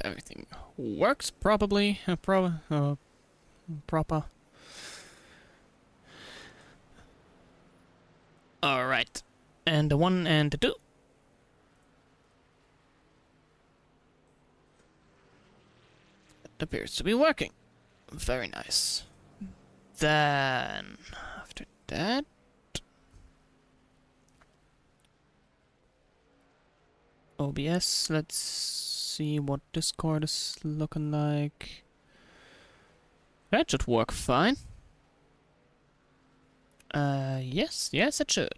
everything works proper. Alright. And the 1 and the 2. It appears to be working. Very nice. Then, after that... OBS, let's see what Discord is looking like. That should work fine. Yes, it should.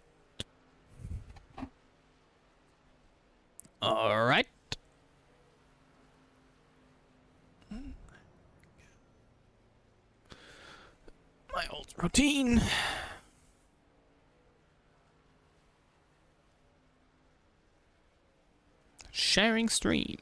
Alright. My old routine. Sharing stream.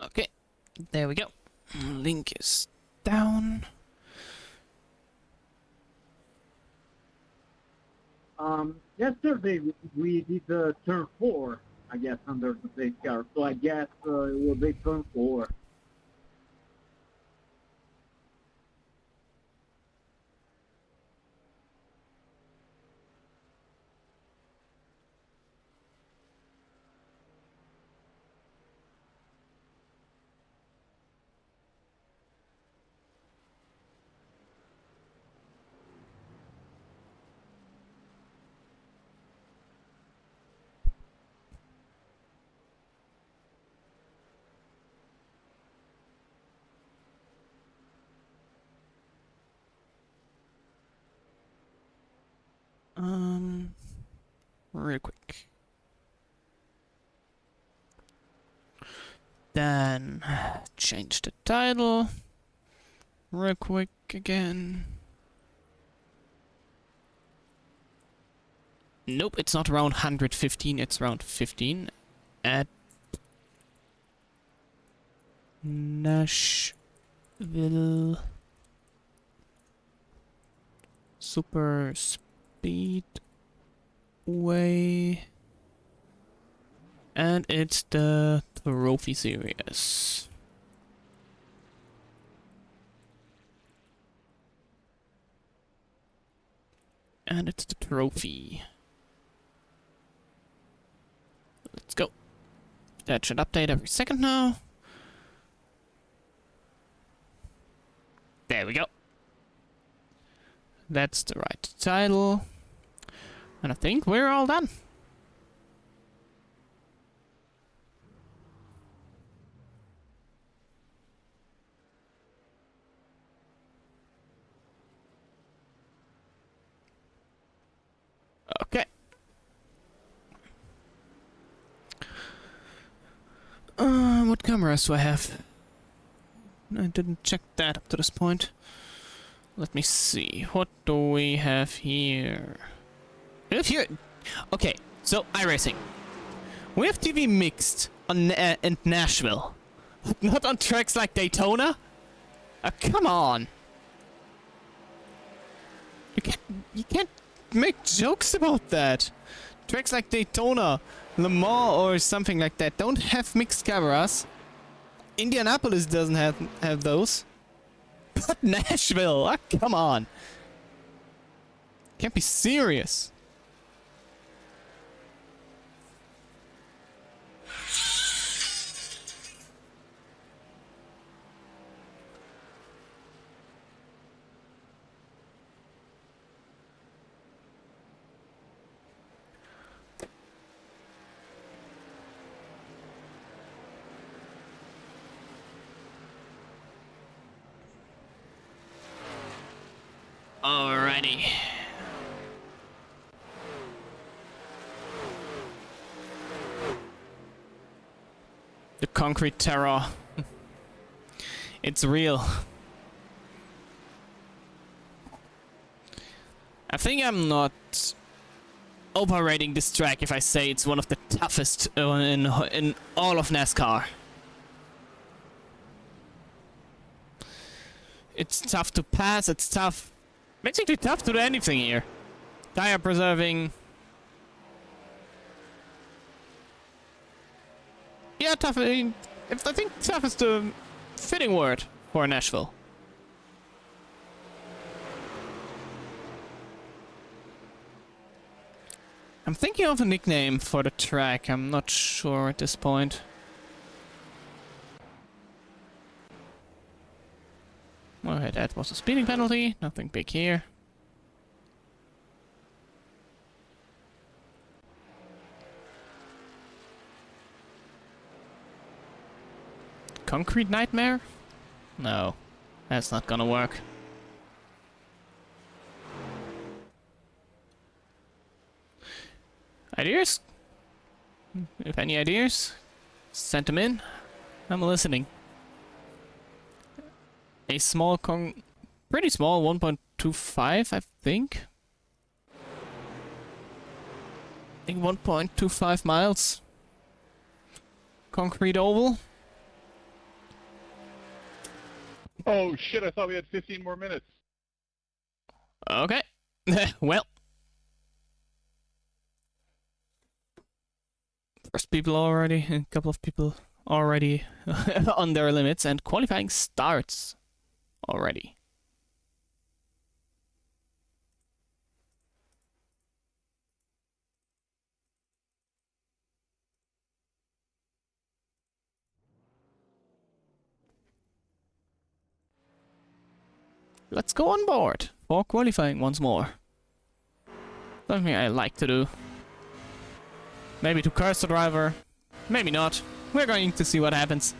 Okay, there we go. Link is down. Yesterday we did turn 4, I guess, under the safeguard. So I guess it will be turn 4. Real quick. Then change the title. Real quick again. Nope, it's not around 115, it's around 15. At Nashville Super Speedway. And it's the trophy series. And it's the trophy. Let's go. That should update every second now. There we go. That's the right title. And I think we're all done. Okay. What cameras do I have? I didn't check that up to this point. Let me see. What do we have here? Okay, so iRacing. We have TV mixed on in Nashville, not on tracks like Daytona. Come on. You can't make jokes about that. Tracks like Daytona, Le Mans or something like that don't have mixed cameras. Indianapolis doesn't have those. But Nashville, come on. Can't be serious. Alrighty. The concrete terror. It's real. I think I'm not overrating this track if I say it's one of the toughest in all of NASCAR. It's tough to pass, it's tough. Basically tough to do anything here. Tire preserving. Yeah, tough. I think tough is the fitting word for Nashville. I'm thinking of a nickname for the track. I'm not sure at this point. Alright, that was a speeding penalty. Nothing big here. Concrete nightmare? No, that's not gonna work. Ideas? If any ideas, send them in. I'm listening. A small pretty small 1.25, I think. I think 1.25 miles. Concrete oval. Oh shit, I thought we had 15 more minutes. Okay. Well. First people already, a couple of people already on their limits, and qualifying starts already. Let's go on board for qualifying once more. Something I like to do. Maybe to curse the driver, maybe not. We're going to see what happens.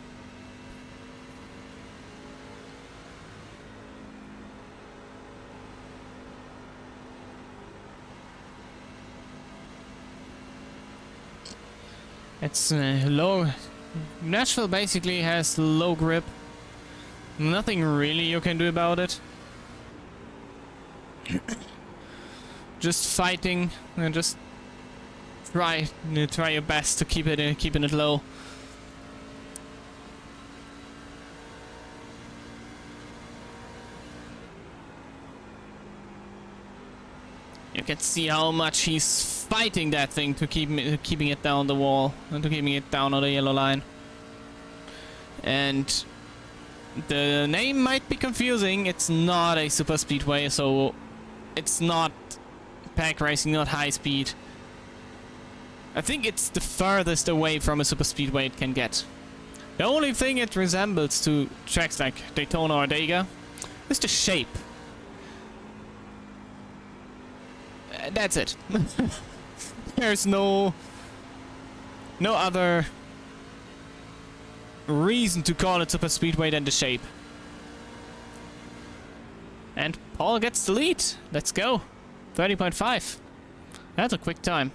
It's low. Nashville basically has low grip. Nothing really you can do about it. Just fighting and just try your best to keep it keeping it low. You can see how much he's fighting that thing to keeping it down the wall and to keeping it down on the yellow line. And the name might be confusing. It's not a super speedway, so it's not pack racing, not high speed. I think it's the furthest away from a super speedway it can get. The only thing it resembles to tracks like Daytona or Dega is the shape. That's it. There's no other reason to call it super speedway than the shape. And Paul gets the lead. Let's go. 30.5. That's a quick time.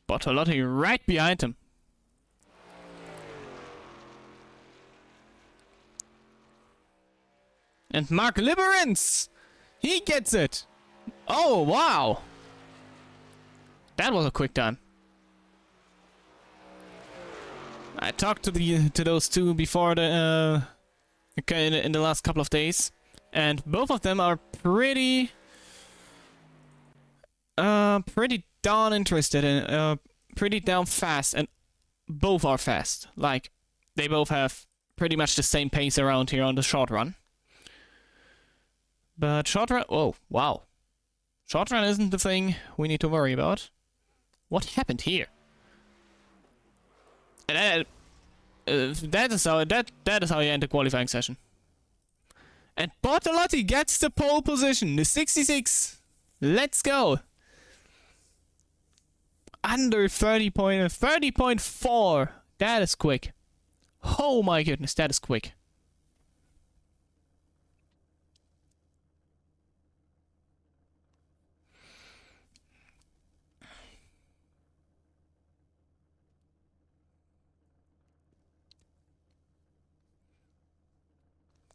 Bortolotti right behind him. And Mark Liberance! He gets it! Oh, wow! That was a quick time. I talked to those two before the in the last couple of days, and both of them are pretty darn interested and pretty damn fast, and both are fast. Like, they both have pretty much the same pace around here on the short run. But short run, oh wow, short run isn't the thing we need to worry about. What happened here? And that is how you end the qualifying session. And Bortolotti gets the pole position, the 66. Let's go. Under 30.4. That is quick. Oh my goodness, that is quick.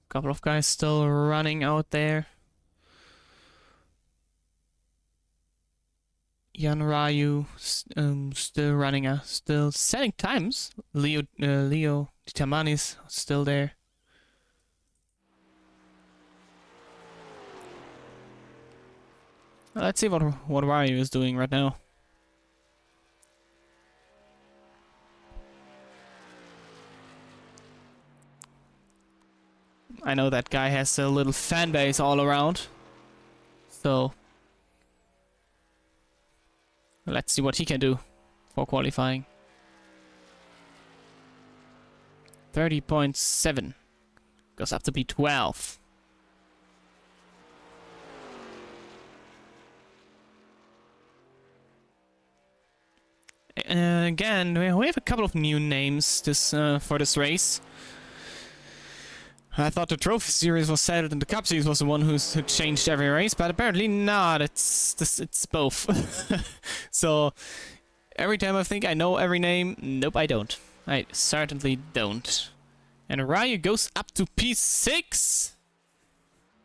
Couple of guys still running out there. Jan Raju still running, still setting times. Leo Titamanis still there. Let's see what Raju is doing right now. I know that guy has a little fan base all around. So let's see what he can do for qualifying. 30.7 goes up to P12. Again, we have a couple of new names for this race. I thought the trophy series was settled and the cup series was the one who changed every race, but apparently not. It's both. So every time I think I know every name, nope, I don't. I certainly don't. And Ryu goes up to P6.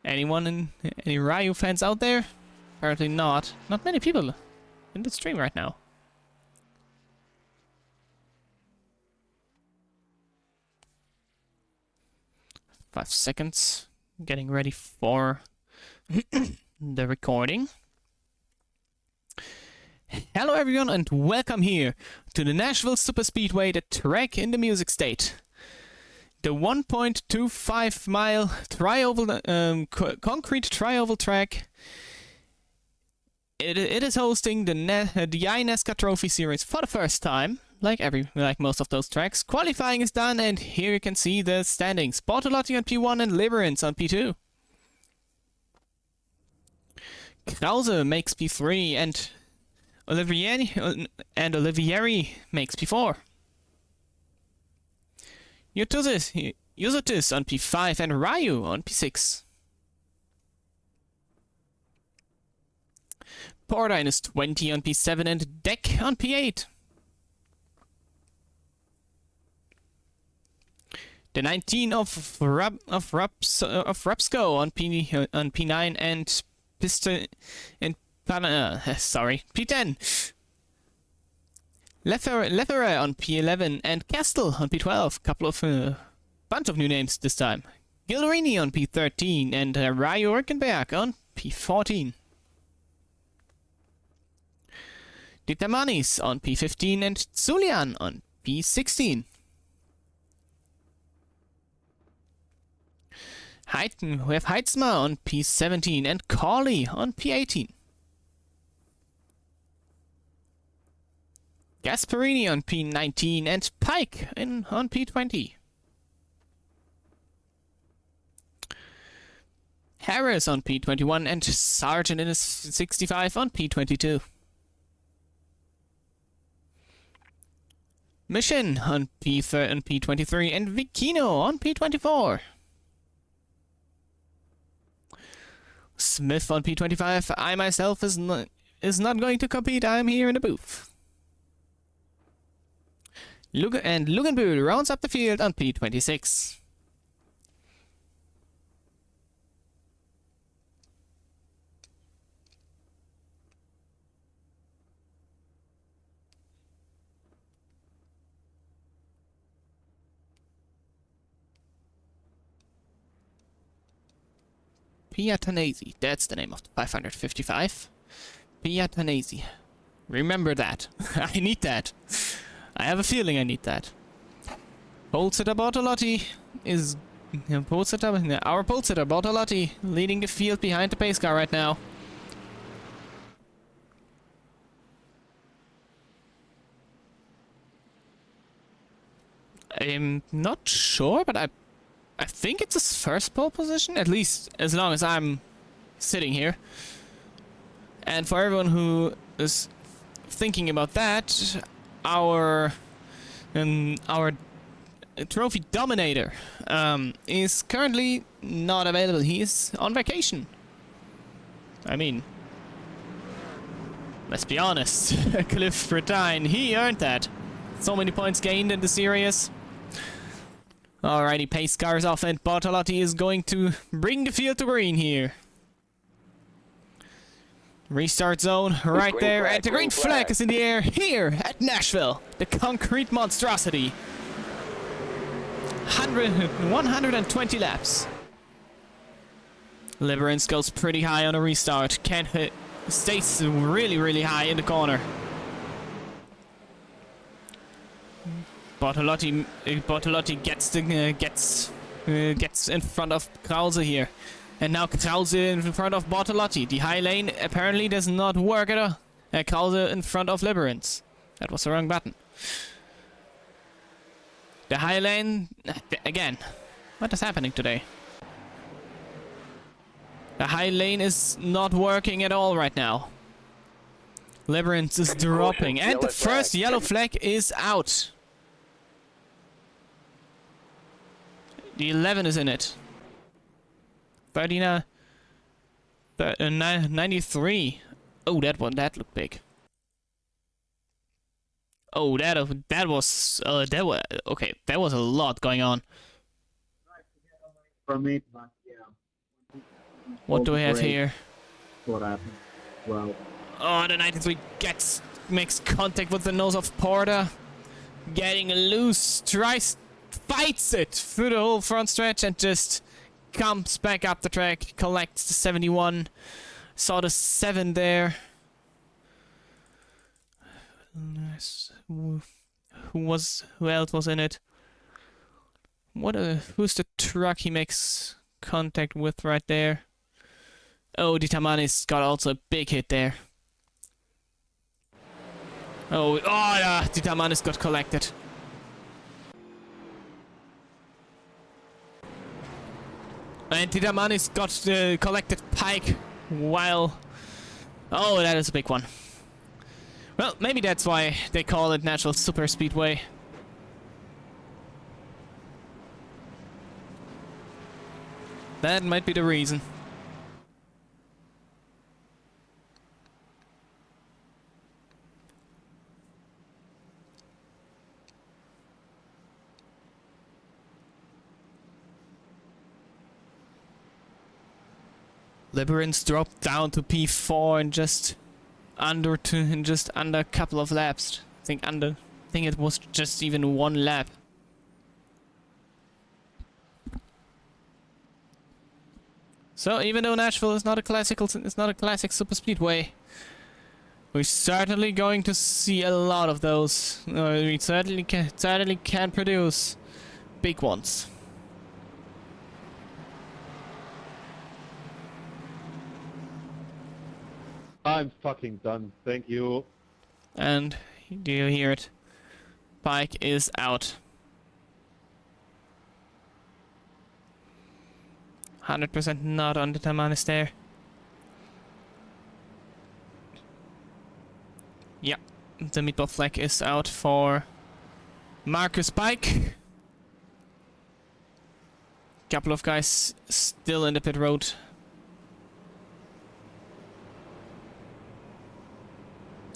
Any Ryu fans out there? Apparently not. Not many people in the stream right now. 5 seconds. Getting ready for the recording. Hello everyone and welcome here to the Nashville Superspeedway, the track in the Music State. The 1.25 mile concrete tri-oval track. It is hosting the iNascar Trophy Series for the first time. Like most of those tracks, qualifying is done, and here you can see the standings. Bortolotti on P1 and Liberance on P2. Krause makes P3 and Olivieri makes P4. Usotis on P5 and Ryu on P6. Pordine is 20 on P7 and Deck on P8. The 19 of Rapsco on P9 and P10. Lefferer on P11 and Castle on P12. Couple of bunch of new names this time. Gilrini on P13 and Ryu Rickenberg on P14. Ditamanis on P15 and Zulian on P16. We have Heitzma on P17 and Corley on P18. Gasparini on P19 and Pike on P20. Harris on P21 and Sargent in his 65 on P22. Mission on P23 and Vicino on P24. Smith on P25. I myself is not going to compete. I'm here in the booth. Lugenbühl rounds up the field on P26. Piatanesi. That's the name of the 555. Piatanesi. Remember that. I need that. I have a feeling I need that. Pole sitter Bortolotti is... our pole sitter Bortolotti leading the field behind the pace car right now. I'm not sure, but I think it's his first pole position, at least as long as I'm sitting here. And for everyone who is thinking about that, our trophy dominator is currently not available. He is on vacation. I mean, let's be honest, Cliff Bretine, he earned that. So many points gained in the series. Alrighty, pace cars off, and Bortolotti is going to bring the field to green here. Restart zone right there, and the green flag is in the air here at Nashville. The concrete monstrosity. 120 laps. Liberance goes pretty high on a restart. Can't hit. Stays really high in the corner. Bortolotti gets in front of Krause here. And now Krause in front of Bortolotti. The high lane apparently does not work at all. Krause in front of Liberance. That was the wrong button. The high lane... again. What is happening today? The high lane is not working at all right now. Liberance is dropping. And the first yellow flag is out. The 11 is in it. 39, 93. Oh, that looked big. Oh, that was okay. That was a lot going on. From it, but yeah. What do we have here? What happened? Well. Oh, the 93 makes contact with the nose of Porter, getting loose. Fights it through the whole front stretch and just comes back up the track, collects the 71. Saw the 7 there. Nice. Who else was in it? Who's the truck he makes contact with right there? Oh, Di Tamani's got also a big hit there. Oh yeah, Di Tamani's got collected. And Tidamanis got the collected Pike while... Oh, that is a big one. Well, maybe that's why they call it Nashville Super Speedway. That might be the reason. Liberance dropped down to P4 in just under a couple of laps. I think it was just even 1 lap. So even though Nashville is not a classic super speedway, we're certainly going to see a lot of those. We certainly can produce big ones. I'm fucking done. Thank you. And do you hear it? Pike is out. 100% not on the Tamanis there. Yeah, the meatball flag is out for Marcus Pike. Couple of guys still in the pit road.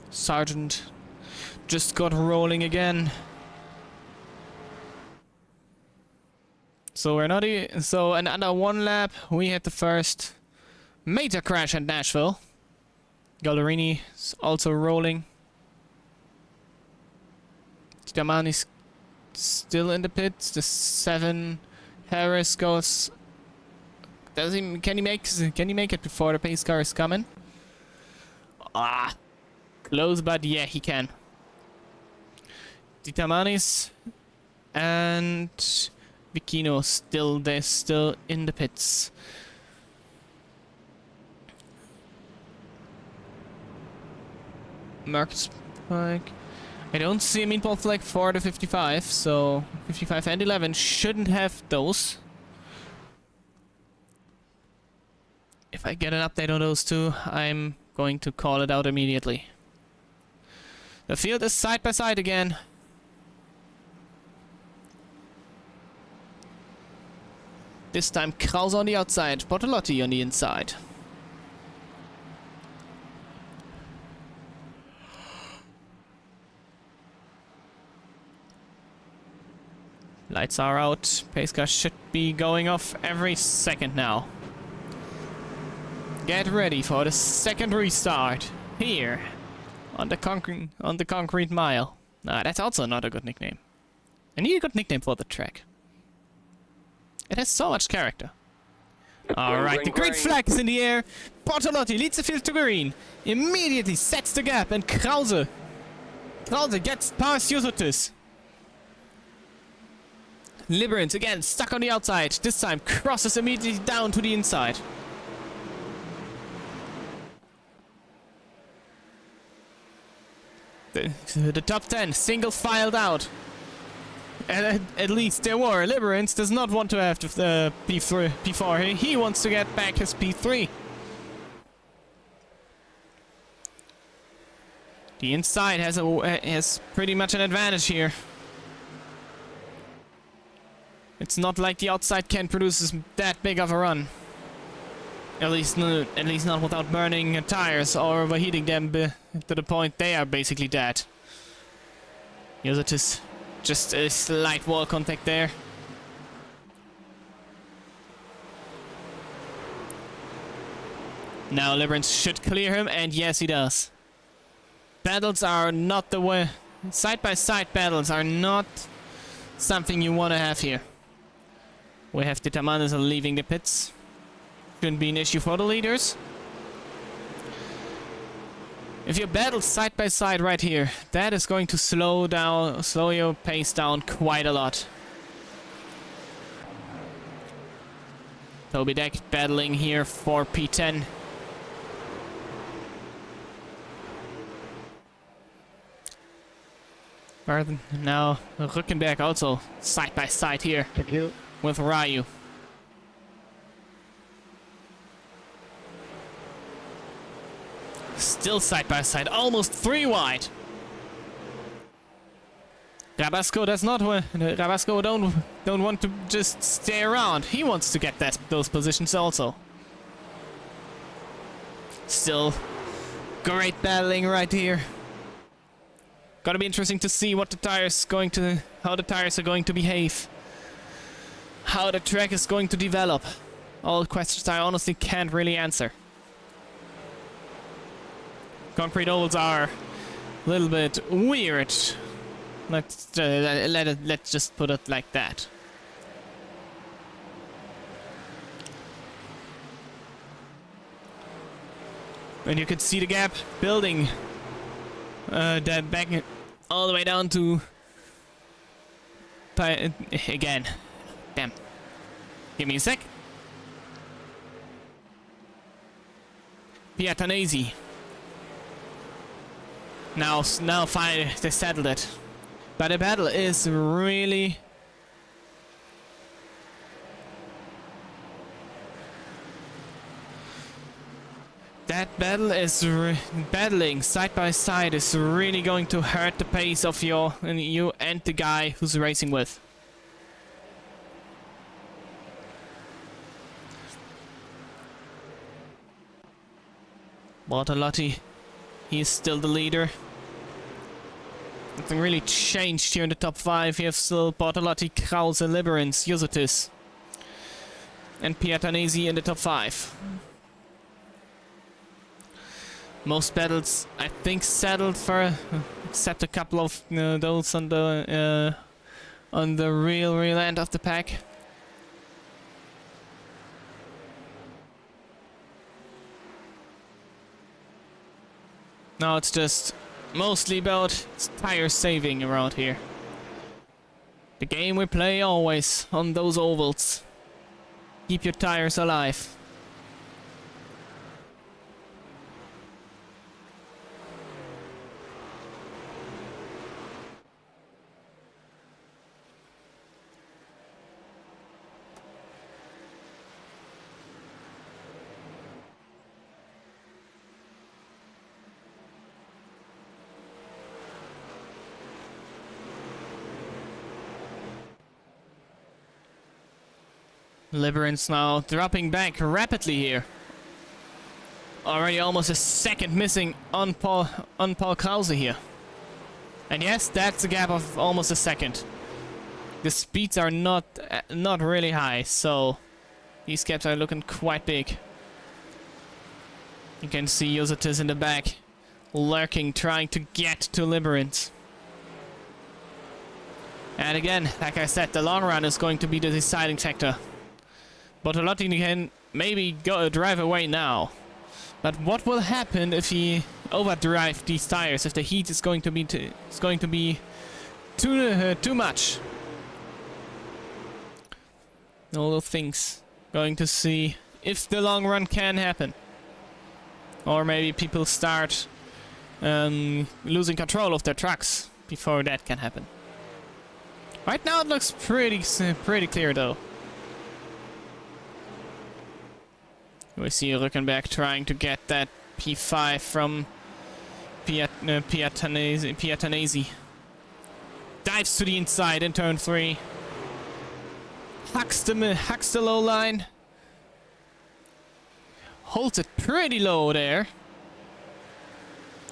Sargent just got rolling again. So we're not so another 1 lap. We had the first major crash at Nashville. Gallerini is also rolling. Tidamani's still in the pits. The 7 Harris goes Does he? Can he make it before the pace car is coming? Ah, close, but yeah, he can. Ditamanis and Vicino still in the pits. Marked Spike. I don't see a meatball flag for the 55, so 55 and 11 shouldn't have those. If I get an update on those two, I'm going to call it out immediately. The field is side by side again. This time Krause on the outside, Bortolotti on the inside. Lights are out. Pace car should be going off every second now. Get ready for the second restart here on the concrete mile. Nah, that's also not a good nickname. I need a good nickname for the track. It has so much character. Alright, the green flag is in the air. Bortolotti leads the field to green. Immediately sets the gap, and Krause gets past Jusotis. Liberance again stuck on the outside. This time crosses immediately down to the inside. The top 10 single filed out. And at least there were. Liberance does not want to have the P3 P4 here. He wants to get back his P3. The inside has pretty much an advantage here. It's not like the outside can produce that big of a run. At least not without burning tires or overheating them to the point they are basically dead. Yes, it is just a slight wall contact there. Now Liberance should clear him, and yes, he does. Battles are not the way. Side-by-side battles are not something you want to have here. We have the Tamanes leaving the pits. Shouldn't be an issue for the leaders. If you battle side by side right here, that is going to slow your pace down quite a lot. Toby Deck battling here for P10. Now Rückenberg also side by side here. Thank you. With Ryu. Still side by side, almost 3 wide. Rabasco does not. Rabasco don't want to just stay around. He wants to get those positions also. Still, great battling right here. Gonna be interesting to see what how the tires are going to behave. How the track is going to develop. All questions I honestly can't really answer. Concrete ovals are a little bit weird. Let's just put it like that. And you can see the gap building. That back all the way down to again. Damn. Give me a sec. Piatanesi. Now finally they settled it. But the battle is really... That battle is battling side by side is really going to hurt the pace of you and the guy who's racing with. Bortolotti, he's still the leader. Nothing really changed here in the top 5. You have still Bortolotti, Krause, Liberance, Jusotis, and Piatanesi in the top 5. Most battles, I think, settled for, except a couple of those on the real end of the pack. Now it's just mostly about tire saving around here. The game we play always on those ovals. Keep your tires alive. Liberance now dropping back rapidly here. Already almost a second missing on Paul Krause here. And yes, that's a gap of almost a second. The speeds are not really high, so these gaps are looking quite big. You can see Josetis in the back, lurking, trying to get to Liberance. And again, like I said, the long run is going to be the deciding factor. Bortolotti can maybe drive away now. But what will happen if he overdrive these tires? If the heat is going to be too much? All those things. Going to see if the long run can happen, or maybe people start losing control of their trucks before that can happen. Right now it looks pretty clear though. We see Rückenberg trying to get that P5 from Piatanesi. Dives to the inside in turn 3. Hucks the low line. Holds it pretty low there.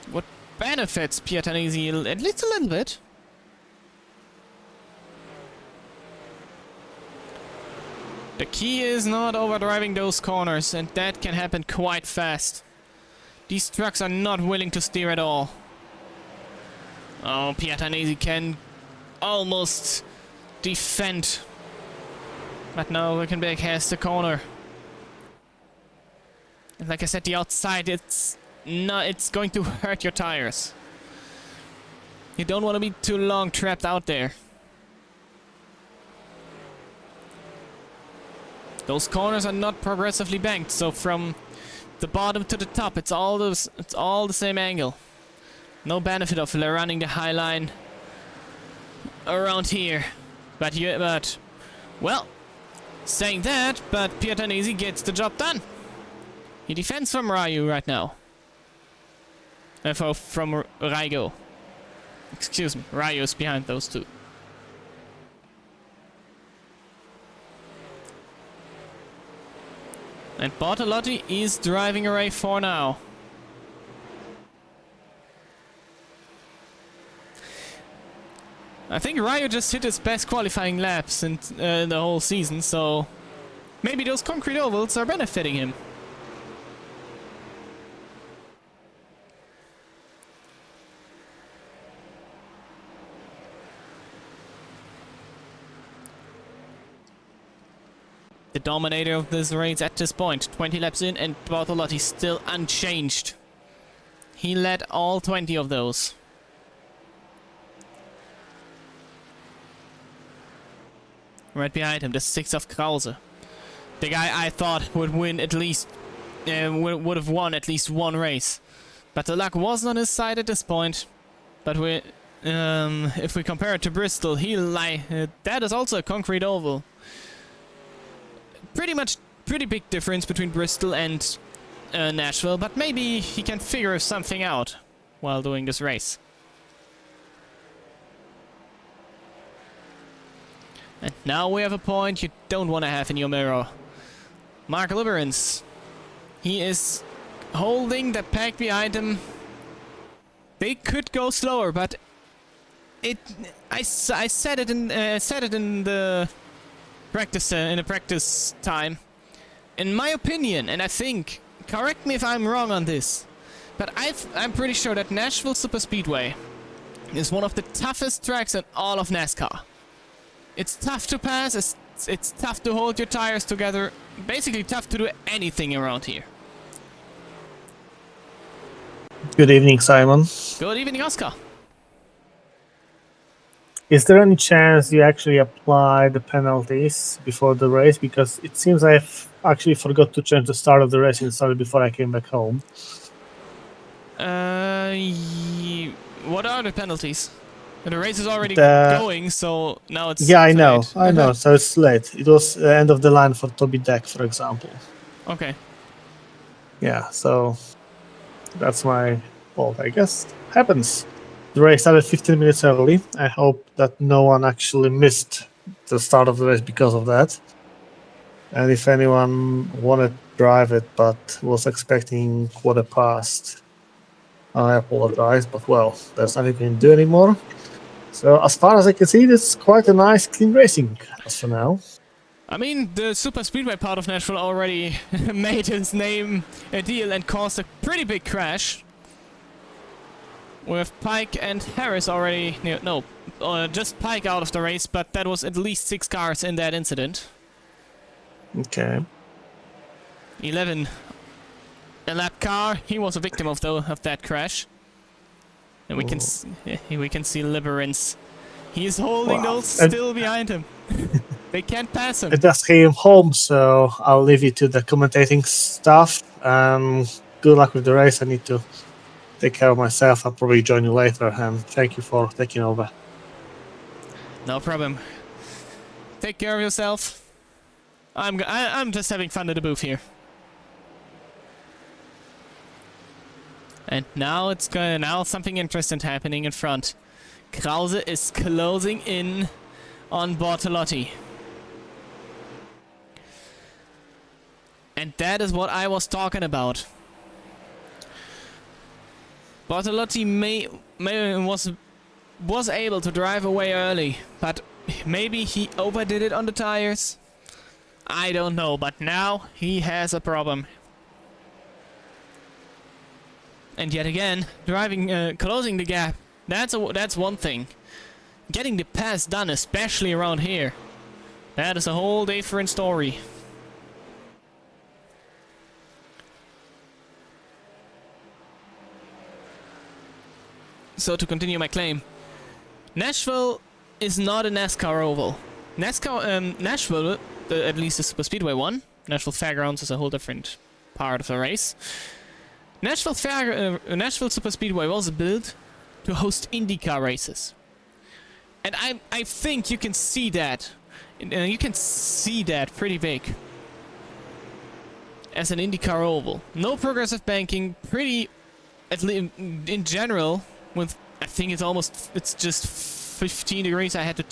What benefits Piatanesi at least a little bit. The key is not overdriving those corners, and that can happen quite fast. These trucks are not willing to steer at all. Oh, Piatanesi can almost defend. But now Rückenberg has the corner. And like I said, the outside, it's going to hurt your tires. You don't want to be too long trapped out there. Those corners are not progressively banked, so from the bottom to the top, it's all the same angle. No benefit of running the high line around here. But well, saying that, but Piatanesi gets the job done. He defends from Ryu right now. From Raigo. Excuse me, Ryu is behind those two. And Bortolotti is driving away for now. I think Ryu just hit his best qualifying laps in the whole season, so maybe those concrete ovals are benefiting him. The dominator of this race at this point, 20 laps in, and Bortolotti still unchanged. He led all 20 of those. Right behind him, the 6 of Krause. The guy I thought would win at least, would have won at least one race. But the luck wasn't on his side at this point. But if we compare it to Bristol, that is also a concrete oval. Pretty big difference between Bristol and Nashville, but maybe he can figure something out while doing this race. And now we have a point you don't want to have in your mirror. Mark Liberance. He is holding the pack behind him. They could go slower, but I said it in the practice time. In my opinion, and I think, correct me if I'm wrong on this, but I'm pretty sure that Nashville Superspeedway is one of the toughest tracks in all of NASCAR. It's tough to pass, it's tough to hold your tires together, basically tough to do anything around here. Good evening, Simon. Good evening, Oscar. Is there any chance you actually apply the penalties before the race? Because it seems I've actually forgot to change the start of the race and started before I came back home. What are the penalties? The race is already The- going, so now it's Yeah, I too know, late. I know. So it's late. It was end of the line for Toby Deck, for example. Okay. Yeah, so that's my fault, I guess. Happens. The race started 15 minutes early. I hope that no one actually missed the start of the race because of that. And if anyone wanted to drive it but was expecting quarter past, I apologize, but well, there's nothing we can do anymore. So as far as I can see, it's quite a nice, clean racing as for now. I mean, the super speedway part of Nashville already made his name a deal and caused a pretty big crash. With Pike and Harris already... No, just Pike out of the race, but that was at least 6 cars in that incident. Okay. 11. A lap car, he was a victim of that crash. And we can see Liberance. He's holding Wow. those still behind him. They can't pass him. I just came home, so I'll leave you to the commentating stuff. Good luck with the race. I need to take care of myself. I'll probably join you later, and thank you for taking over. No problem. Take care of yourself. I'm just having fun at the booth here. And now now something interesting happening in front. Krause is closing in on Bortolotti. And that is what I was talking about. Bortolotti was able to drive away early, but maybe he overdid it on the tires. I don't know, but now he has a problem. And yet again, closing the gap. That's one thing. Getting the pass done, especially around here, that is a whole different story. So to continue my claim, Nashville is not a NASCAR oval. Nashville, at least the Super Speedway one. Nashville Fairgrounds is a whole different part of the race. Nashville Super Speedway was built to host IndyCar races, and I think you can see that. You can see that pretty big as an IndyCar oval. No progressive banking, pretty, in general. With I think it's just 15 degrees. I had to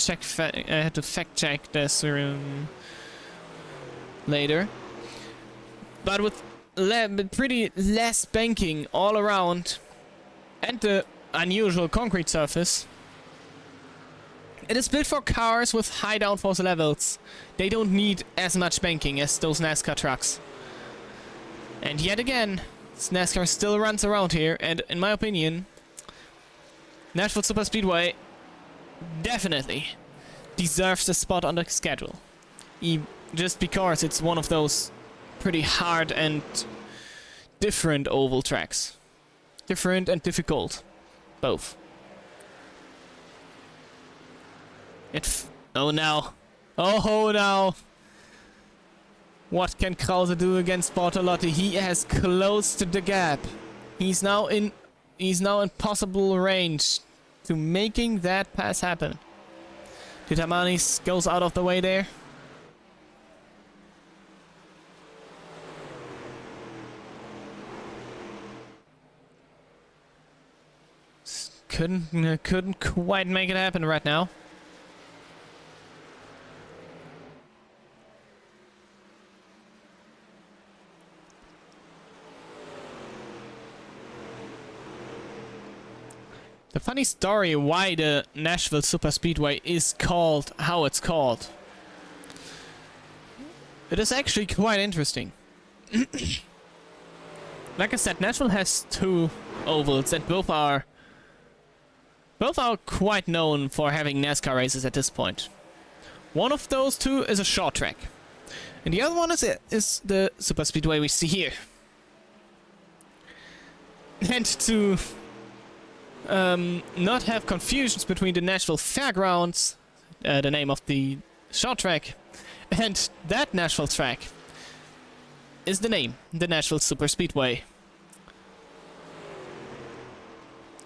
fact check this later. But with pretty less banking all around, and the unusual concrete surface, it is built for cars with high downforce levels. They don't need as much banking as those NASCAR trucks. And yet again, NASCAR still runs around here, and in my opinion, Nashville Super Speedway definitely deserves a spot on the schedule. Just because it's one of those pretty hard and different oval tracks. Different and difficult. Both. Oh now. Oh now. What can Krause do against Bortolotti? He has closed the gap. He's now in possible range to making that pass happen. Titamanis goes out of the way there. Couldn't quite make it happen right now. The funny story why the Nashville Super Speedway is called how it's called. It is actually quite interesting. Like I said, Nashville has 2 ovals and both are quite known for having NASCAR races at this point. One of those 2 is a short track, and the other one is the Super Speedway we see here. and to not have confusions between the Nashville Fairgrounds, the name of the short track, and that Nashville track is the name, the Nashville Super Speedway.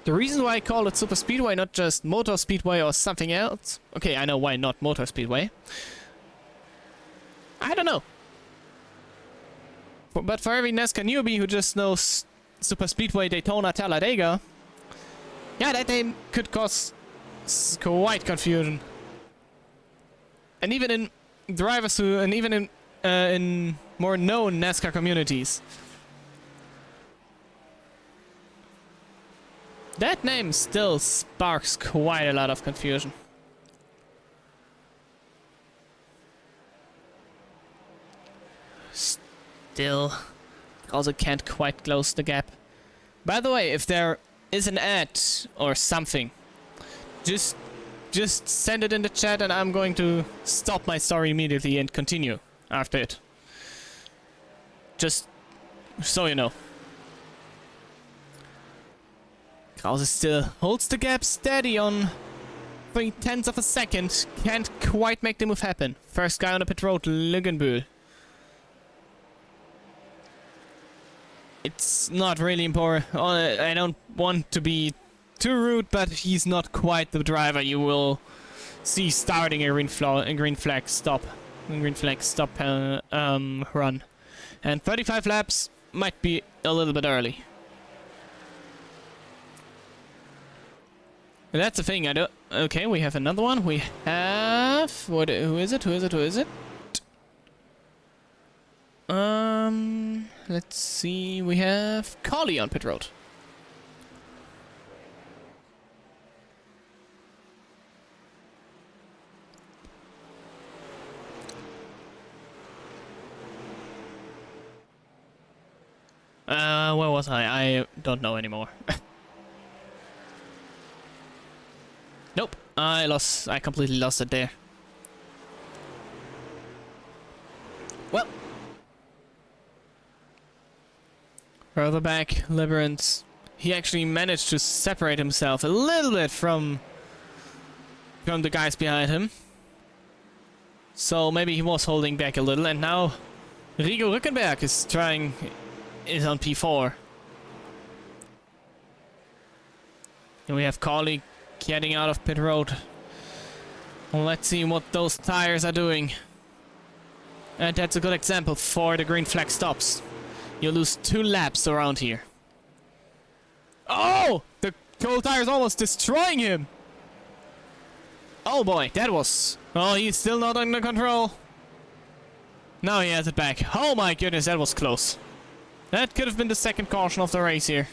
The reason why I call it Super Speedway, not just Motor Speedway or something else, okay, I know why not Motor Speedway. I don't know. But for every NASCAR newbie who just knows Super Speedway, Daytona, Talladega, yeah, that name could cause quite confusion. And even in drivers who, and even in more known NASCAR communities. That name still sparks quite a lot of confusion. Still, also can't quite close the gap. By the way, if there is an ad or something, just send it in the chat and I'm going to stop my story immediately and continue after it. Just so you know. Krause still holds the gap steady on 0.3 of a second. Can't quite make the move happen. First guy on the pit road, Lügenbühl. It's not really important. I don't want to be too rude, but he's not quite the driver you will see starting a green flag stop run. And 35 laps might be a little bit early. But that's the thing. Okay, we have another one. We have who is it? Let's see. We have Collie on pit road. Where was I? I don't know anymore. Nope. I completely lost it there. Well. Further back, Liberance. He actually managed to separate himself a little bit from the guys behind him. So maybe he was holding back a little, and now Rigo Rückenberg is on P4. And we have Collie getting out of pit road. Well, let's see what those tires are doing. And that's a good example for the green flag stops. You lose 2 laps around here. Oh! The cold tire's almost destroying him! Oh boy, that was... Oh, he's still not under control. Now he has it back. Oh my goodness, that was close. That could have been the second caution of the race here.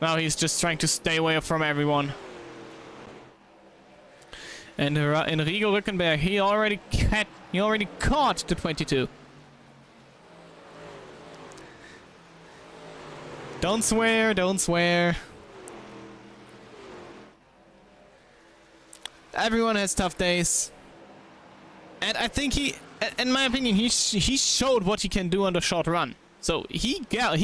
Now he's just trying to stay away from everyone. And Enrico Rückenberg, he already caught the 22. Don't swear, don't swear. Everyone has tough days. And I think in my opinion, he showed what he can do on the short run. So he got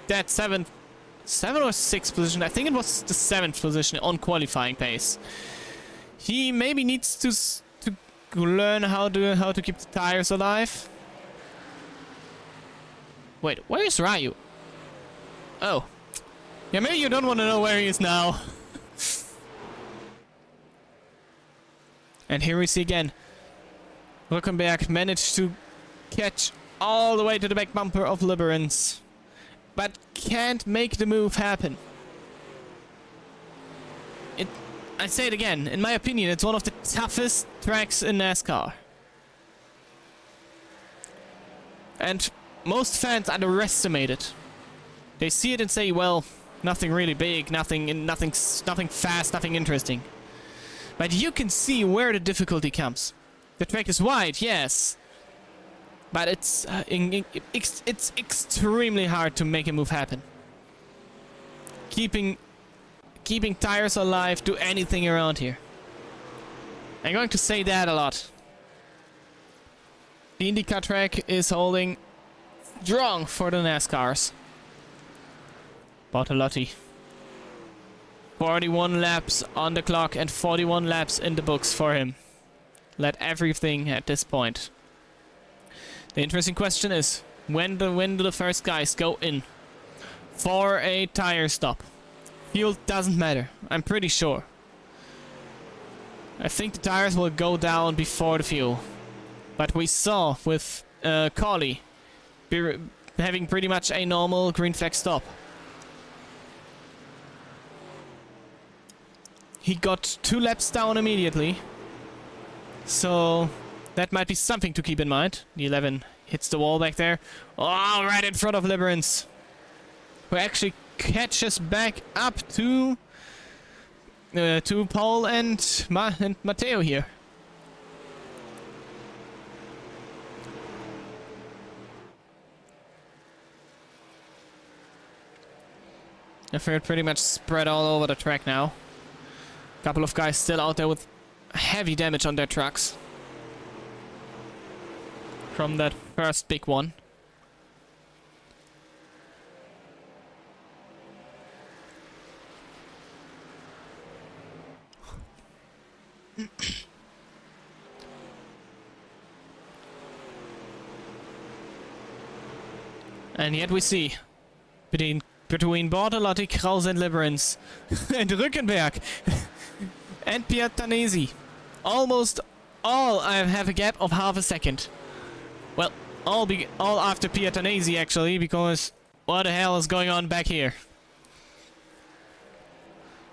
that 7th or 6th position. I think it was the 7th position on qualifying pace. He maybe needs to learn how to keep the tires alive. Wait, where is Ryu? Oh. Yeah, maybe you don't want to know where he is now. And here we see again. Rückenberg managed to catch all the way to the back bumper of Liberance. But can't make the move happen. I say it again, in my opinion, it's one of the toughest tracks in NASCAR. And most fans underestimate it. They see it and say, well, nothing really big, nothing fast, nothing interesting. But you can see where the difficulty comes. The track is wide, yes. But it's extremely hard to make a move happen. Keeping tires alive, do anything around here. I'm going to say that a lot. The IndyCar track is holding strong for the NASCARs. Bartolotti. 41 laps on the clock and 41 laps in the books for him. Led everything at this point. The interesting question is, when do the first guys go in for a tire stop? Fuel doesn't matter, I'm pretty sure. I think the tires will go down before the fuel. But we saw with Collie having pretty much a normal green flag stop. He got 2 laps down immediately. So that might be something to keep in mind. The 11 hits the wall back there. Oh, right in front of Liberance. Who actually catches back up to Paul and Matteo here. They're pretty much spread all over the track now. Couple of guys still out there with heavy damage on their trucks from that first big one. And yet we see between Bartolotti, Krause and Liberance and Rückenberg and Piatanesi, almost all have a gap of half a second. Well, all after Piatanesi actually, because what the hell is going on back here?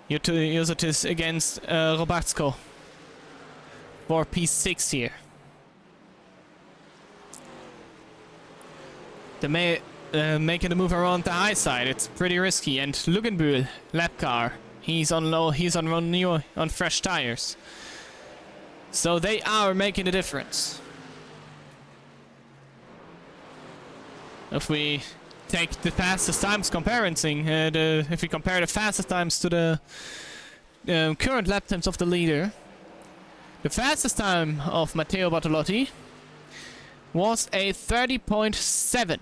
Josetis against Robatsko for P6 here. Making the move around the high side, it's pretty risky. And Lugenbühl, lap car, he's on fresh tires. So they are making a difference. If we take the fastest times if we compare the fastest times to the current lap times of the leader, the fastest time of Matteo Bartolotti was a 30.7,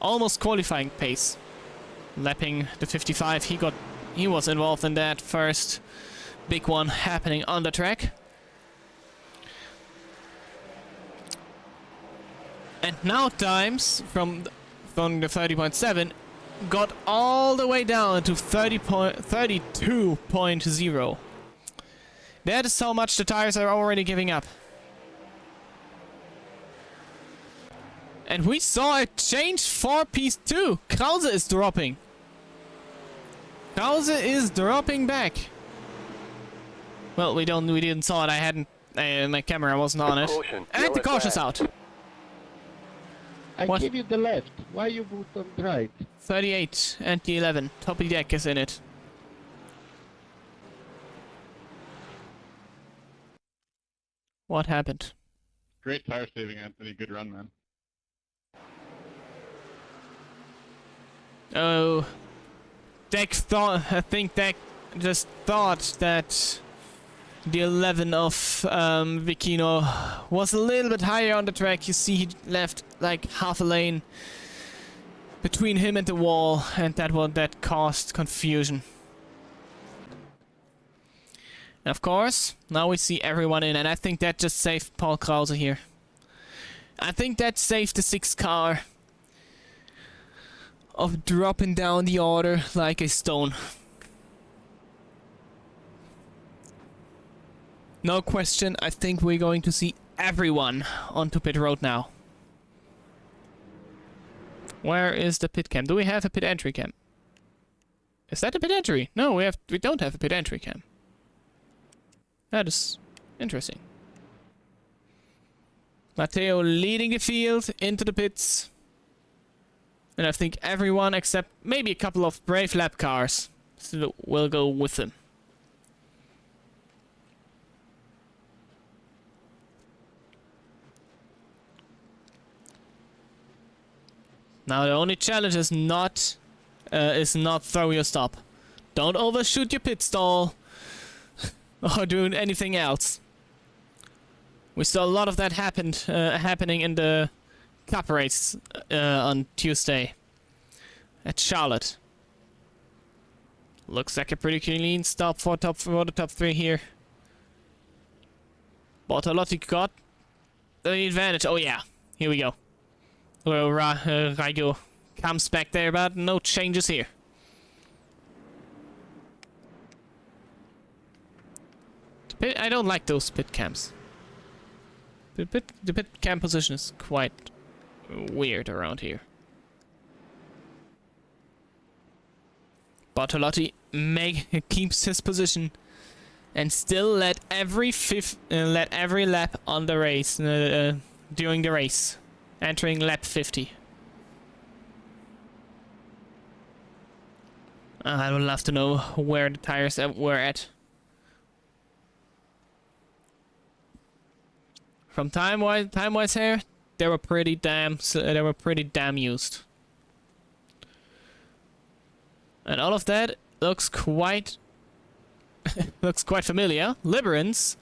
almost qualifying pace, lapping the 55. He was involved in that first big one happening on the track. And now times from the 30.7 got all the way down to 32.0. That is how much the tires are already giving up. And we saw a change for P2. Krause is dropping. Krause is dropping back. Well, we didn't saw it. I hadn't. My camera wasn't on it. And the caution's out. I gave you the left. Why you moved on the right? 38 and the 11. Toppy deck is in it. What happened? Great tire saving, Anthony. Good run, man. Oh, I think Deck just thought that the 11 of Vicino was a little bit higher on the track. You see he left like half a lane between him and the wall, and that caused confusion. And of course, now we see everyone in, and I think that just saved Paul Krause here. I think that saved the 6th car of dropping down the order like a stone. No question, I think we're going to see everyone onto pit road now. Where is the pit cam? Do we have a pit entry cam? Is that a pit entry? No, we don't have a pit entry cam. That is interesting. Matteo leading the field into the pits. And I think everyone except maybe a couple of brave lap cars will go with him. Now the only challenge is not throw your stop. Don't overshoot your pit stall or do anything else. We saw a lot of that happening in the Cup race on Tuesday at Charlotte. Looks like a pretty clean stop for the top 3 here. Bartolotti got the advantage. Oh yeah, here we go. Raigo comes back there, but no changes here. I don't like those pit cams. The pit cam position is quite weird around here. Bartolotti keeps his position and still led every lap on the race during the race, entering lap 50. I would love to know where the tires were at. From time-wise here, they were pretty damn used. And all of that looks quite familiar. Liberance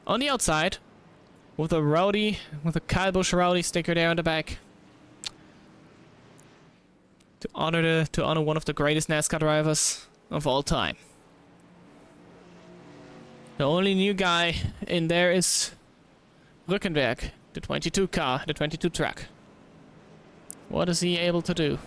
on the outside with a Kyle Busch Rowdy sticker there on the back. To honor one of the greatest NASCAR drivers of all time. The only new guy in there is Rückenberg, the 22 car, the 22 truck. What is he able to do?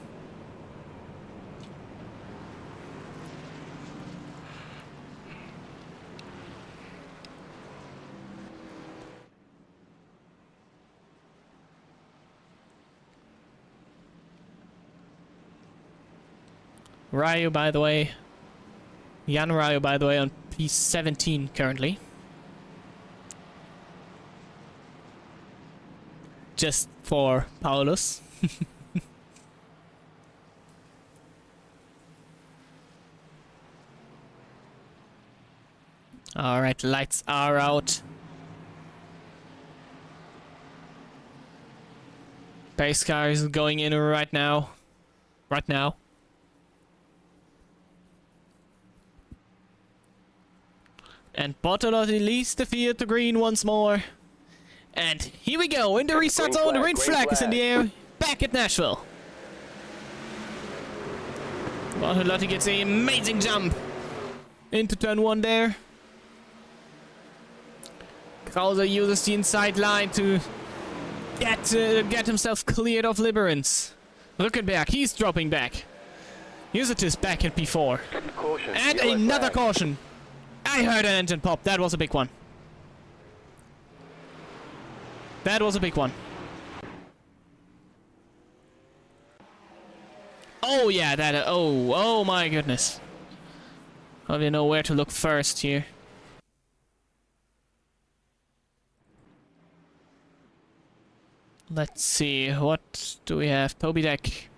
Ryu, by the way. Jan Ryu, by the way, on P17 currently. Just for Paulus. Alright, lights are out. Base car is going in right now. Right now. And Bartolotti leads the field to green once more. And here we go, in the restart zone, the green flag is in the air, back at Nashville. Bartolotti gets an amazing jump into turn 1 there. Krauser uses the inside line to get himself cleared of Liberance. Rückenberg, he's dropping back. User is back at P4. Caution, And yellow another flag. caution. I heard an engine pop, that was a big one. That was a big one. Oh yeah, oh my goodness. I don't even know where to look first here. Let's see, what do we have? Toby Deck.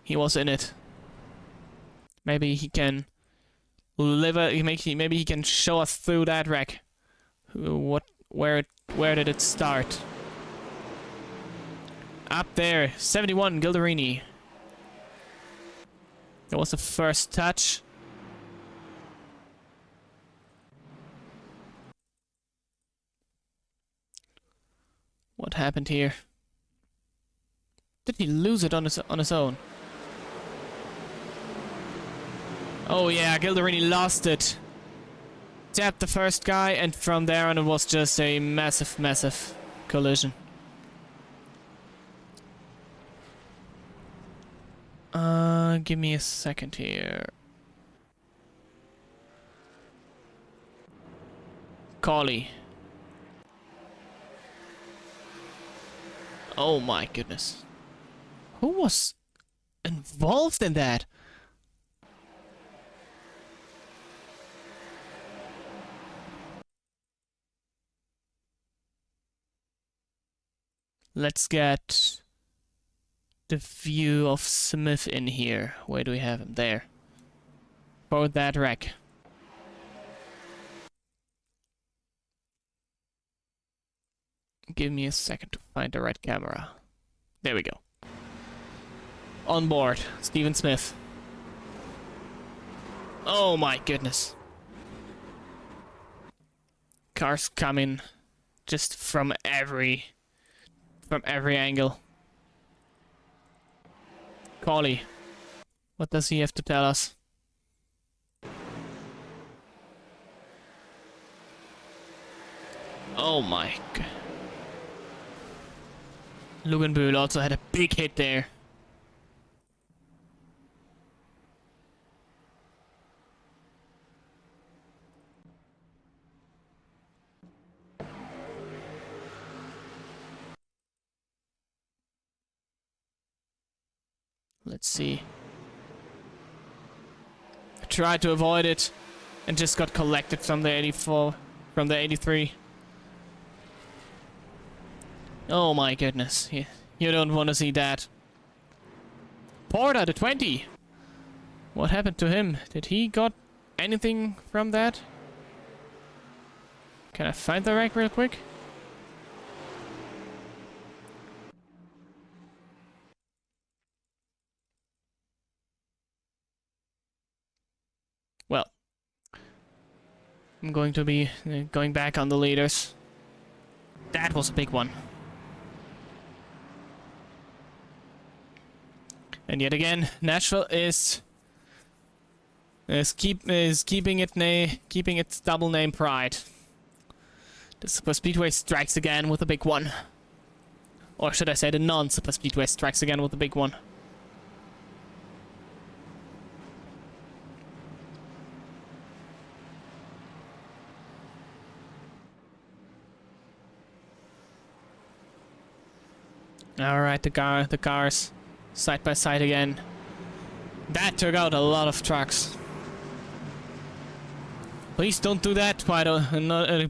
He was in it. Maybe he can maybe he can show us through that wreck. Where did it start? Up there, 71, Gilderini. That was the first touch. What happened here? Did he lose it on his own? Oh yeah, Gilderini lost it. Tapped the first guy, and from there on it was just a massive collision. Give me a second here. Collie. Oh my goodness. Who was involved in that? Let's get the view of Smith in here. Where do we have him? There. For that wreck. Give me a second to find the right camera. There we go. On board, Stephen Smith. Oh my goodness. Cars coming just from every angle. Collie. What does he have to tell us? Oh my god. Lugenbühl also had a big hit there. Let's see. I tried to avoid it and just got collected from the 84, from the 83. Oh my goodness. You don't want to see that. Porter, the 20. What happened to him? Did he got anything from that? Can I find the wreck real quick? Well, I'm going to be going back on the leaders. That was a big one. And yet again, Nashville is keeping its double name pride. The Super Speedway strikes again with a big one. Or should I say the non-Super Speedway strikes again with a big one. Alright, the cars side by side again. That took out a lot of trucks. Please don't do that.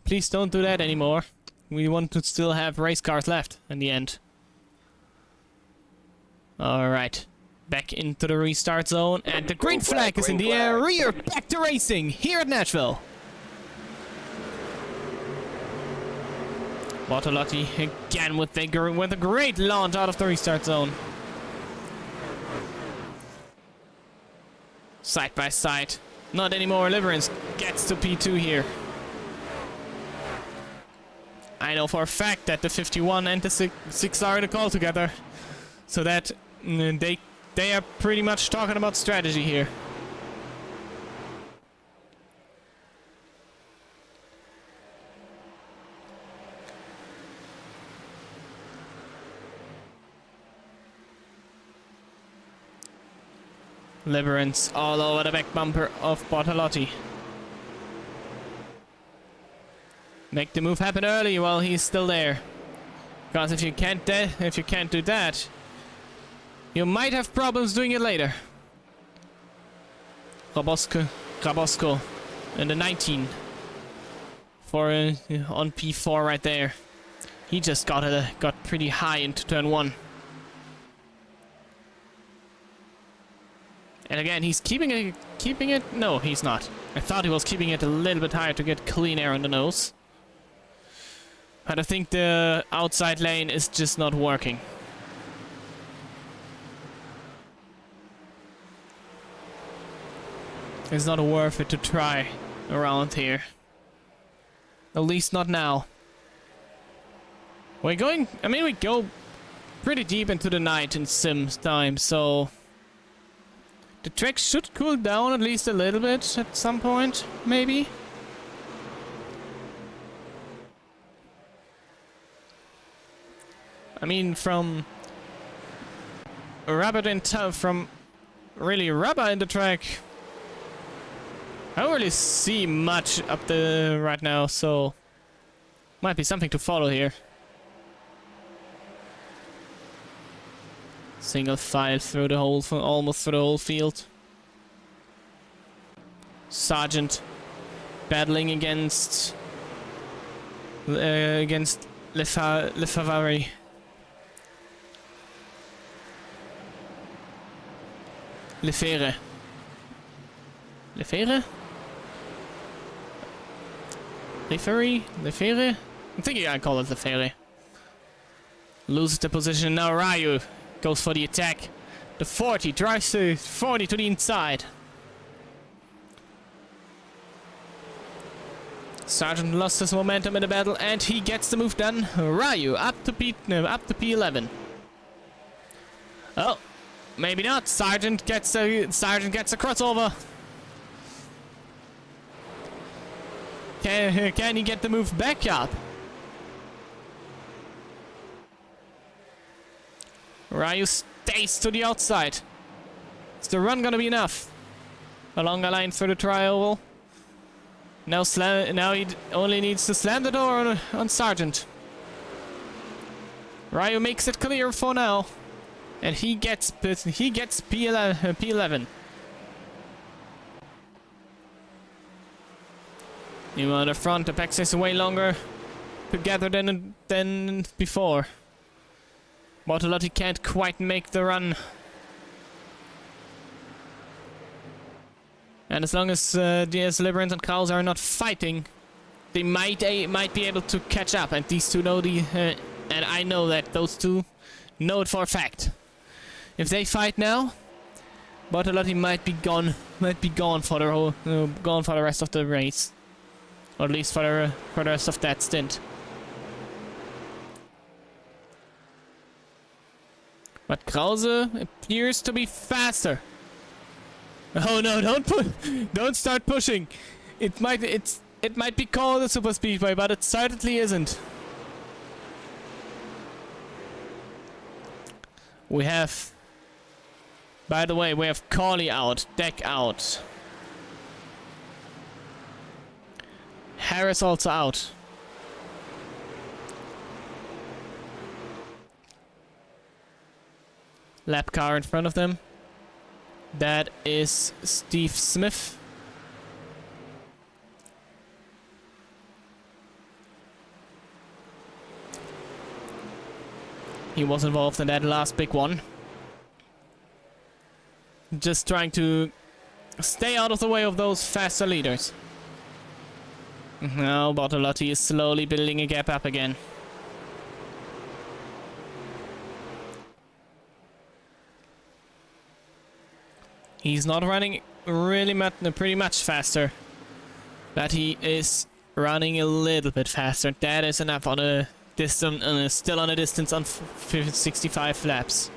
Please don't do that anymore. We want to still have race cars left in the end. Alright. Back into the restart zone. And the green flag is in the air. We are back to racing here at Nashville. Bortolotti again with a great launch out of the restart zone. Side by side. Not anymore. Liberance gets to P2 here. I know for a fact that the 51 and the 6 are in a call together. So that they are pretty much talking about strategy here. Liberance all over the back bumper of Bortolotti. Make the move happen early while he's still there. Because if you can't do that, you might have problems doing it later. Grabowsko and the 19 for on P4 right there. He just got pretty high into turn 1. And again, he's keeping it. No, he's not. I thought he was keeping it a little bit higher to get clean air on the nose. But I think the outside lane is just not working. It's not worth it to try around here. At least not now. We go pretty deep into the night in sim time, so the track should cool down at least a little bit at some point, maybe. I mean, from rubber in from really rubber in the track, I don't really see much up there right now, so might be something to follow here. Single file through the whole, almost through the whole field. Sargent battling against Lefavre. Lefere. Lefere? I'm thinking I call it Lefere. Loses the position now. Ryu goes for the attack. The 40 drives the 40 to the inside. Sargent lost his momentum in the battle and he gets the move done. Ryu up to P11. Oh, maybe not. Sargent gets a crossover. Can he get the move back up? Ryu stays to the outside. Is the run gonna be enough? Along the line through the tri-oval. Now he only needs to slam the door on Sargent. Ryu makes it clear for now. And he gets P11. You on the front, the back is way longer together than before. Bartolotti can't quite make the run. And as long as Liberant and Krause are not fighting, they might be able to catch up. And these two know and I know that those two know it for a fact. If they fight now, Bartolotti might be gone for the rest of the race, or at least for the rest of that stint. But Krause appears to be faster. Oh no! Don't start pushing. It might be called a super speedway, but it certainly isn't. We have. By the way, we have Corley out, Deck out. Harris also out. Lap car in front of them. That is Steve Smith. He was involved in that last big one. Just trying to stay out of the way of those faster leaders. Now Bartolotti is slowly building a gap up again. He's not running pretty much faster, but he is running a little bit faster. That is enough on a distance, still on a distance on 65 laps.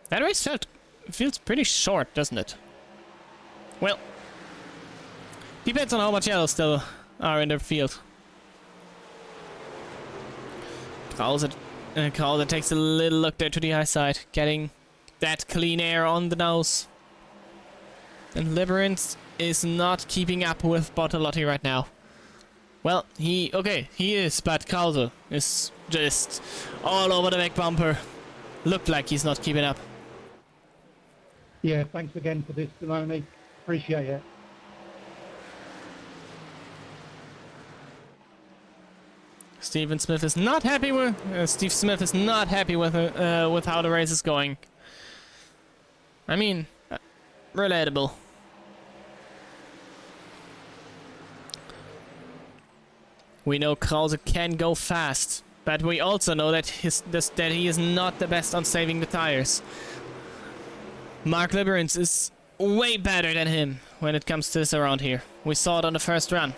That race feels pretty short, doesn't it? Well, depends on how much yellows still are in the field. Krause takes a little look there to the high side, getting that clean air on the nose. And Liberance is not keeping up with Bartolotti right now. Well, he is, but Krause is just all over the back bumper. Looked like he's not keeping up. Yeah, thanks again for this, Deloney. Appreciate it. Steve Smith is not happy with how the race is going. I mean, relatable. We know Krause can go fast, but we also know that he is not the best on saving the tires. Mark Liberance is way better than him when it comes to this around here. We saw it on the first run.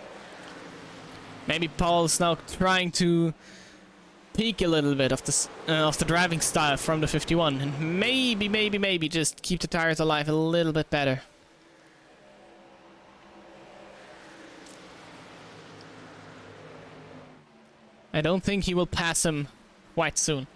Maybe Paul's now trying to peak a little bit of the driving style from the 51, and maybe just keep the tires alive a little bit better. I don't think he will pass him quite soon.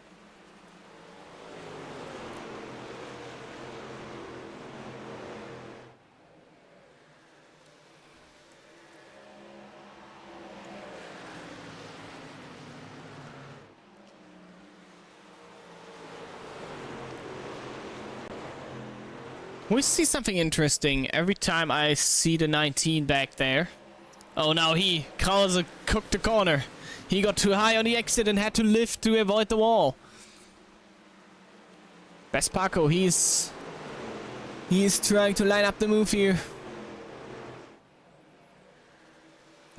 We see something interesting every time I see the 19 back there. Oh, now Krause cooked the corner. He got too high on the exit and had to lift to avoid the wall. Vespaco, he's trying to line up the move here.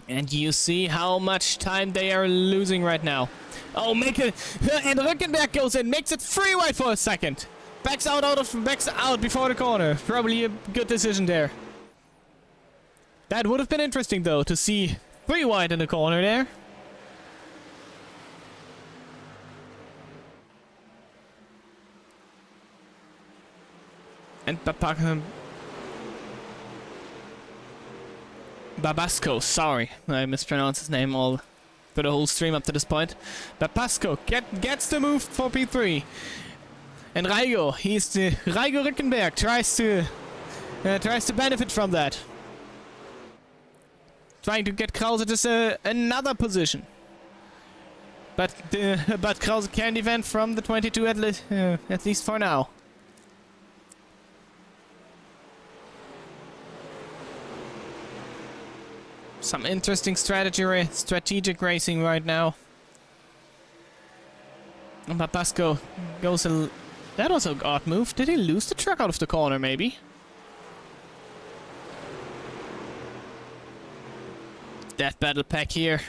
And you see how much time they are losing right now. Oh, and Rückenberg goes in, makes it 3 wide for a second. Backs out before the corner. Probably a good decision there. That would have been interesting though, to see 3 wide in the corner there. And Babasco, sorry, I mispronounced his name all for the whole stream up to this point. Babasco gets the move for P3. And Raigo Rickenberg tries to benefit from that. Trying to get Krause to another position. But Krause can defend from the 22 at least for now. Some interesting strategic racing right now. And Babasco goes a... That was an odd move. Did he lose the truck out of the corner, maybe? Death battle pack here.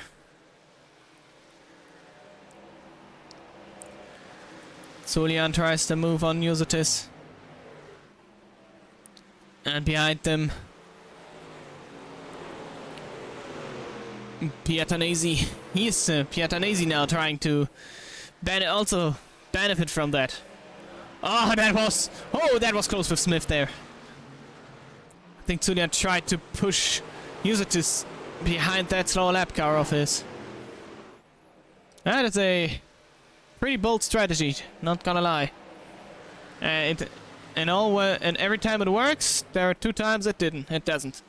Solian tries to move on Usatis. And behind them, Piatanesi. He's Piatanesi now trying to also benefit from that. Oh, that was close with Smith there. I think Solian tried to push Usatis behind that slow lap car of his. That is a pretty bold strategy, not gonna lie. And every time it works, there are 2 times it doesn't.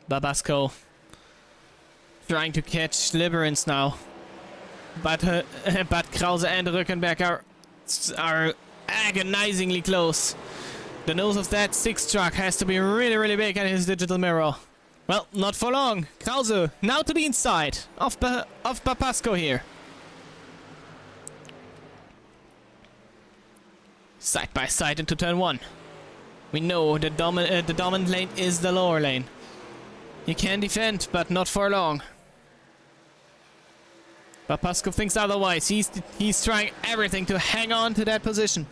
Babasco trying to catch Liberance now, but Krause and Rückenberg are agonizingly close. The nose of that 6 truck has to be really, really big at his digital mirror. Well, not for long. Krause now to the inside of Babasco here. Side by side into turn 1. We know the dominant lane is the lower lane. You can defend, but not for long. Babasco thinks otherwise. He's trying everything to hang on to that position.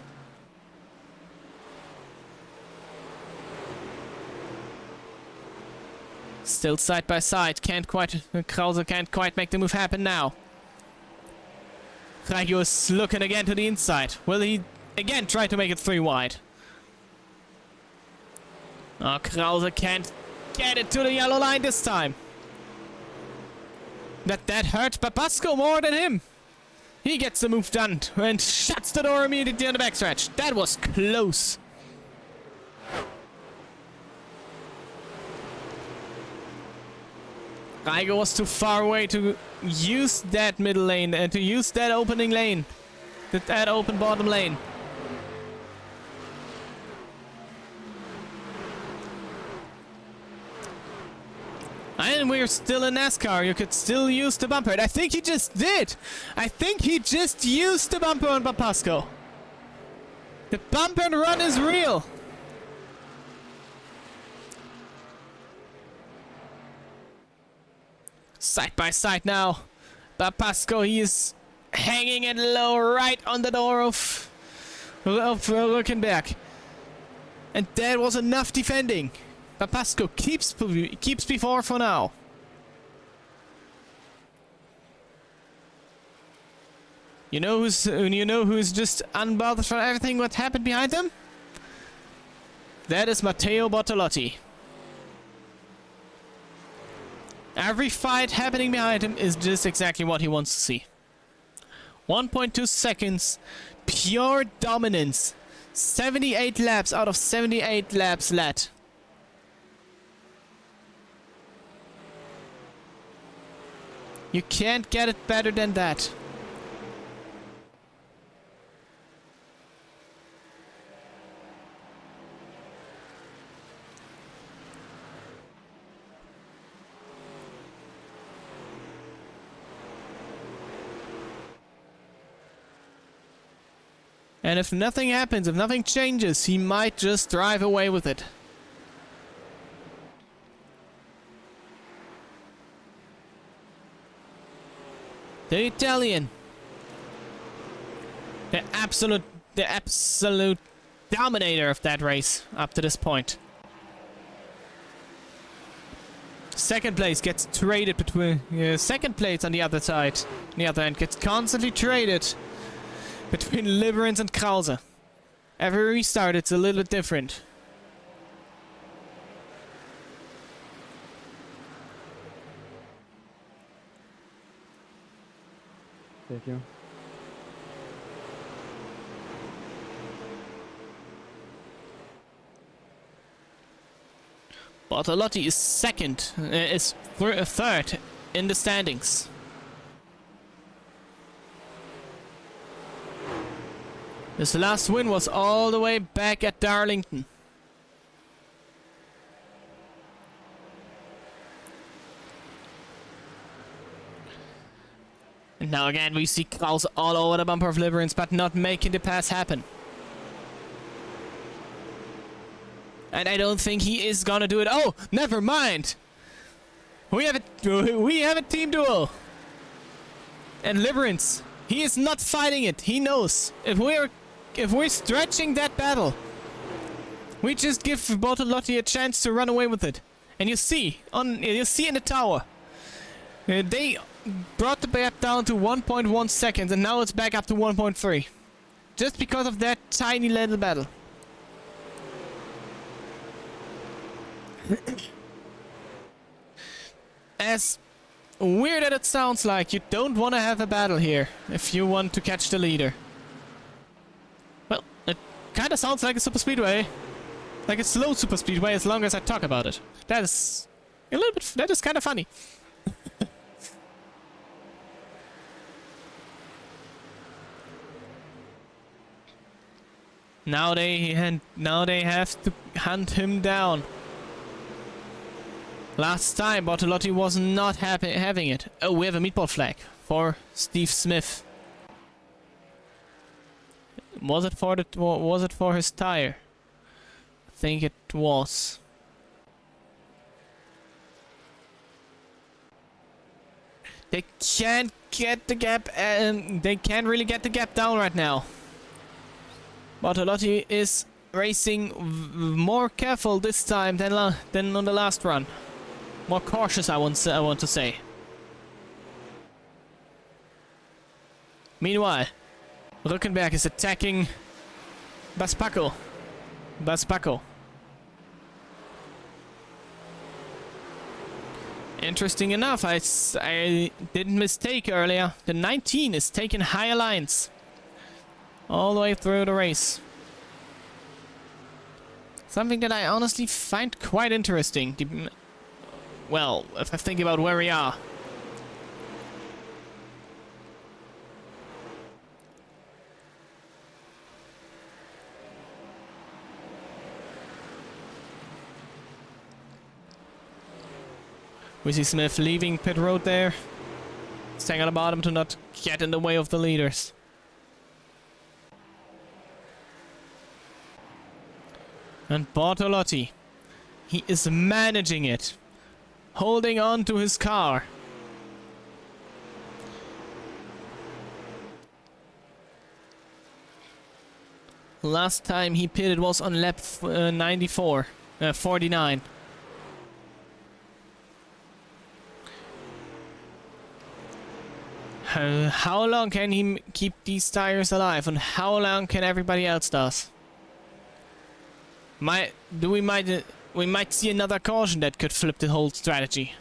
Still side by side. Krause can't quite make the move happen now. Raigo is looking again to the inside. Will he again try to make it 3 wide? Oh, Krause can't get it to the yellow line this time. That hurt Babasco more than him. He gets the move done and shuts the door immediately on the backstretch. That was close. Raigo was too far away to use that middle lane and to use that opening lane. That open bottom lane. And we're still in NASCAR. You could still use the bumper. And I think he just did. I think he just used the bumper on Babasco. The bump and run is real. Side by side now. Babasco, he is hanging it low right on the door of Rückenberg. And that was enough defending. Babasco keeps P4 for now. You know who's just unbothered for everything what happened behind him? That is Matteo Bortolotti. Every fight happening behind him is just exactly what he wants to see. 1.2 seconds, pure dominance. 78 laps out of 78 laps led. You can't get it better than that. And if nothing happens, if nothing changes, he might just drive away with it. The Italian. The absolute dominator of that race up to this point. Second place gets traded between... second place on the other side, on the other end, gets constantly traded between Liberance and Krause. Every restart, it's a little bit different. Thank you. Bartolotti is second, third in the standings. His last win was all the way back at Darlington. And now again we see Krause all over the bumper of Liberance, but not making the pass happen. And I don't think he is gonna do it. Oh, never mind. We have a team duel. And Liberance, he is not fighting it. He knows if we're stretching that battle, we just give Bartolotti a chance to run away with it. And you see in the tower, they brought the gap down to 1.1 seconds, and now it's back up to 1.3, just because of that tiny little battle. As weird as it sounds like, you don't want to have a battle here if you want to catch the leader. Well, it kind of sounds like a super speedway, like a slow super speedway, as long as I talk about it. That is a little bit. That is kind of funny. Now they have to hunt him down. Last time Bartolotti was not having it. Oh, we have a meatball flag for Steve Smith. Was it for his tire? I think it was. They can't get the gap, and they can't really get the gap down right now. Bartolotti is racing more careful this time than on the last run. More cautious, I want to say. Meanwhile, Rückenberg is attacking Baspaco. Interesting enough, I didn't mistake earlier. The 19 is taking higher lines all the way through the race. Something that I honestly find quite interesting. Well, if I think about where we are. We see Smith leaving pit road there. Staying on the bottom to not get in the way of the leaders. And Bartolotti, he is managing it. Holding on to his car. Last time he pitted was on lap 49. How long can he keep these tires alive, and how long can everybody else does? We might see another caution that could flip the whole strategy.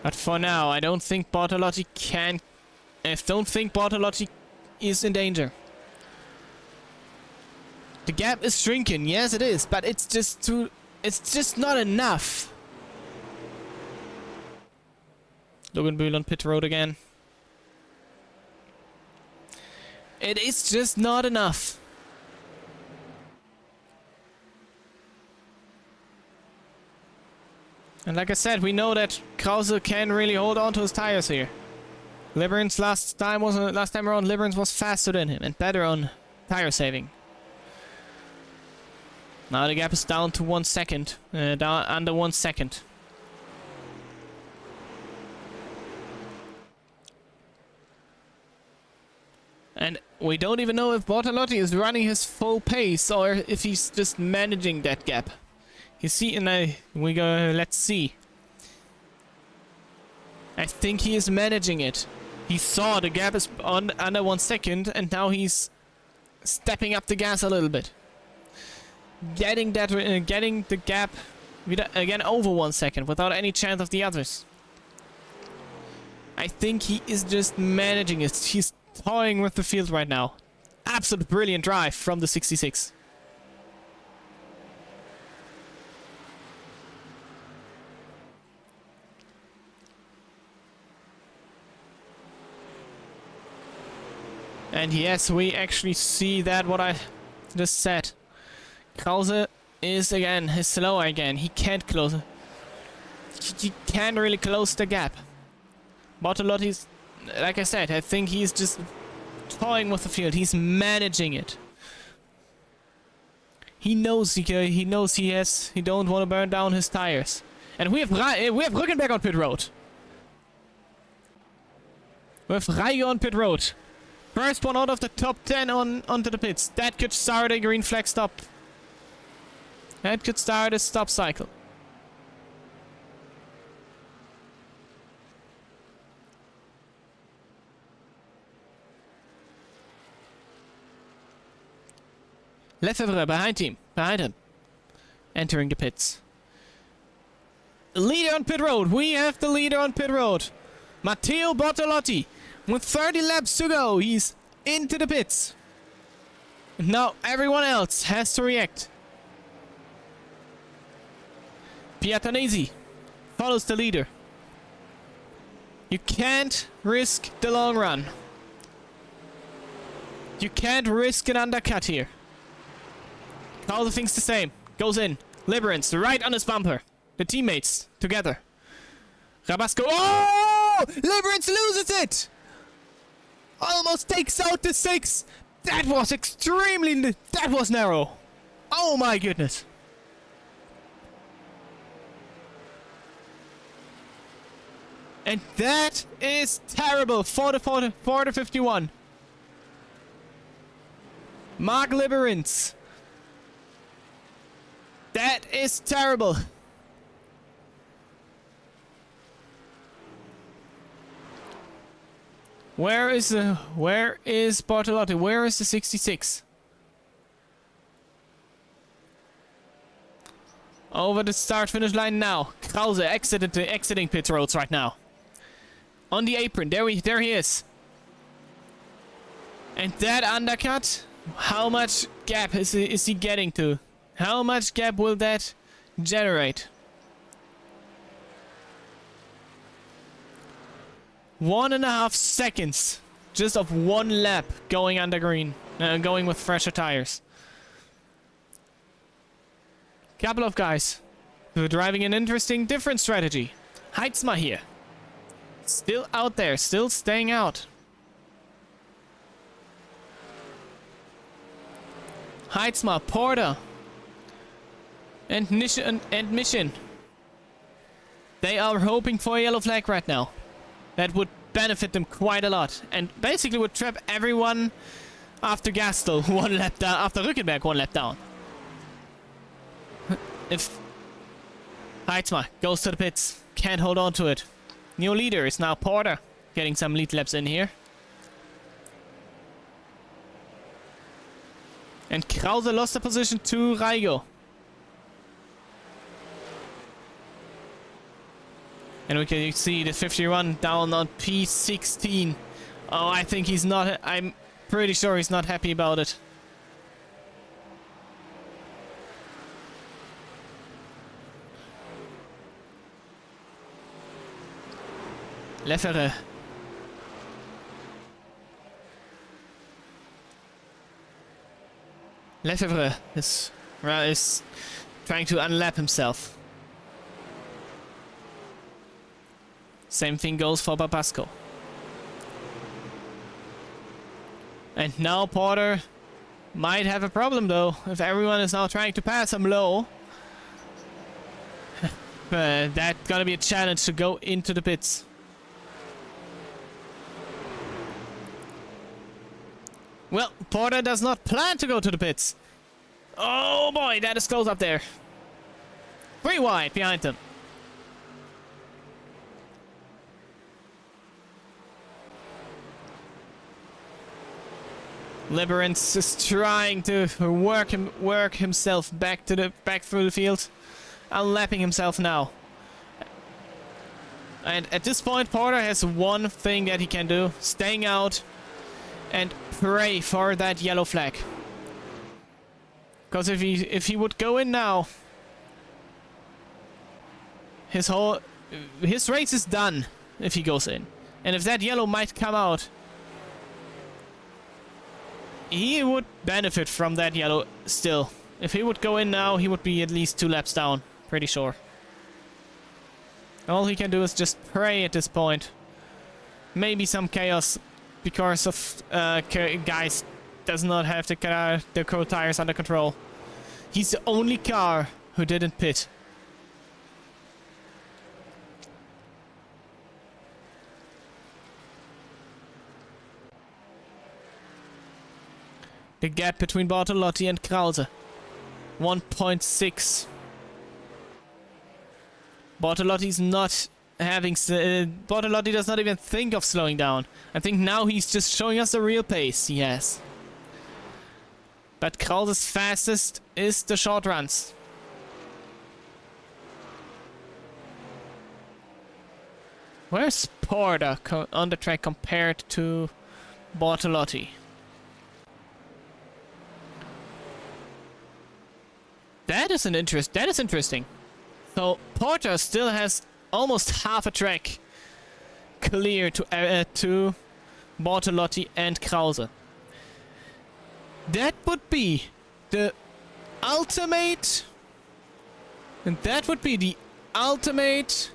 But for now, I don't think Bartolotti is in danger. The gap is shrinking, yes it is, but it's just not enough. Logan on pit road again. It is just not enough. And like I said, we know that Krause can really hold on to his tires here. Liberance last time around, Liberance was faster than him and better on tire saving. Now the gap is down to 1 second, down under 1 second. And we don't even know if Bortolotti is running his full pace or if he's just managing that gap. You see, and let's see. I think he is managing it. He saw the gap is under 1 second, and now he's stepping up the gas a little bit. Getting the gap again over 1 second without any chance of the others. I think he is just managing it. He's toying with the field right now. Absolute brilliant drive from the 66. And yes, we actually see that what I just said. Krause is slow again. He can't close it. He can't really close the gap. Bortolotti's, like I said, I think he's just toying with the field. He's managing it. He knows he don't want to burn down his tires. And we have Rückenberg on pit road. We have Raigo on pit road. First one out of the top 10 onto the pits. That could start a green flag stop. That could start a stop cycle. Lefebvre behind him. Entering the pits. Leader on pit road. We have the leader on pit road. Matteo Bortolotti. With 30 laps to go, he's into the pits. And now everyone else has to react. Piatanesi follows the leader. You can't risk the long run. You can't risk an undercut here. Krause thinks the same. Goes in. Liberance right on his bumper. The teammates together. Rabasco. Oh! Liberance loses it! Almost takes out the 6. That was that was narrow. Oh my goodness. And that is terrible for the 51. Mark Liberance. That is terrible. Where is Bortolotti? Where is the 66? Over the start finish line now. Krause exiting pit roads right now. On the apron, there he is. And that undercut, how much gap is he getting to? How much gap will that generate? 1.5 seconds just of one lap going under green, going with fresher tires. Couple of guys who are driving an interesting, different strategy. Heitzma here. Still out there, still staying out. Heitzma, Porter, and Mission. They are hoping for a yellow flag right now. That would benefit them quite a lot. And basically would trap everyone after Gastel 1 lap down, after Rückenberg 1 lap down. If Heitzma goes to the pits, can't hold on to it. New leader is now Porter, getting some lead laps in here. And Krause lost the position to Raigo. And we can see the 51 down on P16. Oh, I think he's not. I'm pretty sure he's not happy about it. Lefebvre. Lefebvre is trying to unlap himself. Same thing goes for Babasco. And now Porter might have a problem though, if everyone is now trying to pass him low. That's gonna be a challenge to go into the pits. Well, Porter does not plan to go to the pits. Oh boy, that is close up there. 3 wide behind him. Liberance is trying to work himself back through the field, unlapping himself now. And at this point, Porter has one thing that he can do: staying out and pray for that yellow flag. Because if he would go in now, his race is done if he goes in. And if that yellow might come out, he would benefit from that yellow still. If he would go in now, he would be at least 2 laps down, pretty sure. All he can do is just pray at this point. Maybe some chaos because of guys does not have the tires under control. He's the only car who didn't pit. The gap between Bartolotti and Krause, 1.6. Bartolotti's not having... Bartolotti does not even think of slowing down. I think now he's just showing us the real pace he has. But Krause's fastest is the short runs. Where's Porter on the track compared to Bartolotti? That is interesting. So Porter still has almost half a track clear to Bartolotti and Krause. That would be the ultimate, and that would be the ultimate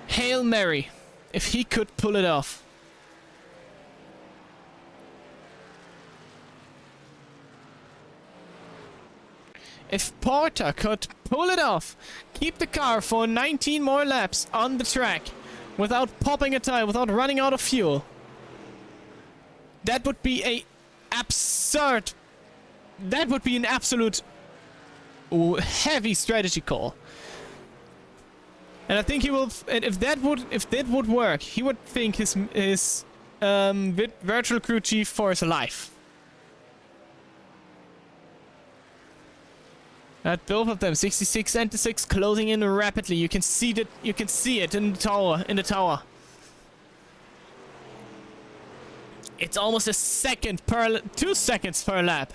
Hail Mary if he could pull it off. If Porter could pull it off, keep the car for 19 more laps on the track without popping a tire, without running out of fuel, that would be an absurd... That would be an absolute heavy strategy call. And I think he will... If that would work, he would think his virtual crew chief for his life. At both of them, 66 and 6 closing in rapidly. You can see that. You can see it in the tower. It's almost a second per 2 seconds per lap.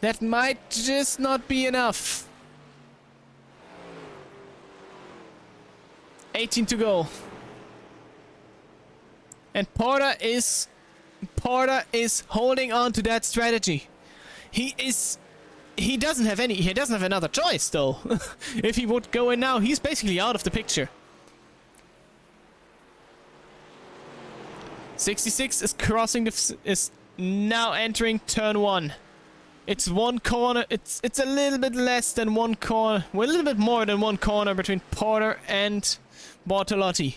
That might just not be enough. 18 to go. And Porter is holding on to that strategy. He doesn't have another choice though. If he would go in now, he's basically out of the picture. 66 is crossing is now entering turn 1. It's 1 corner. It's a little bit less than 1 corner. Well, a little bit more than 1 corner between Porter and Bartolotti.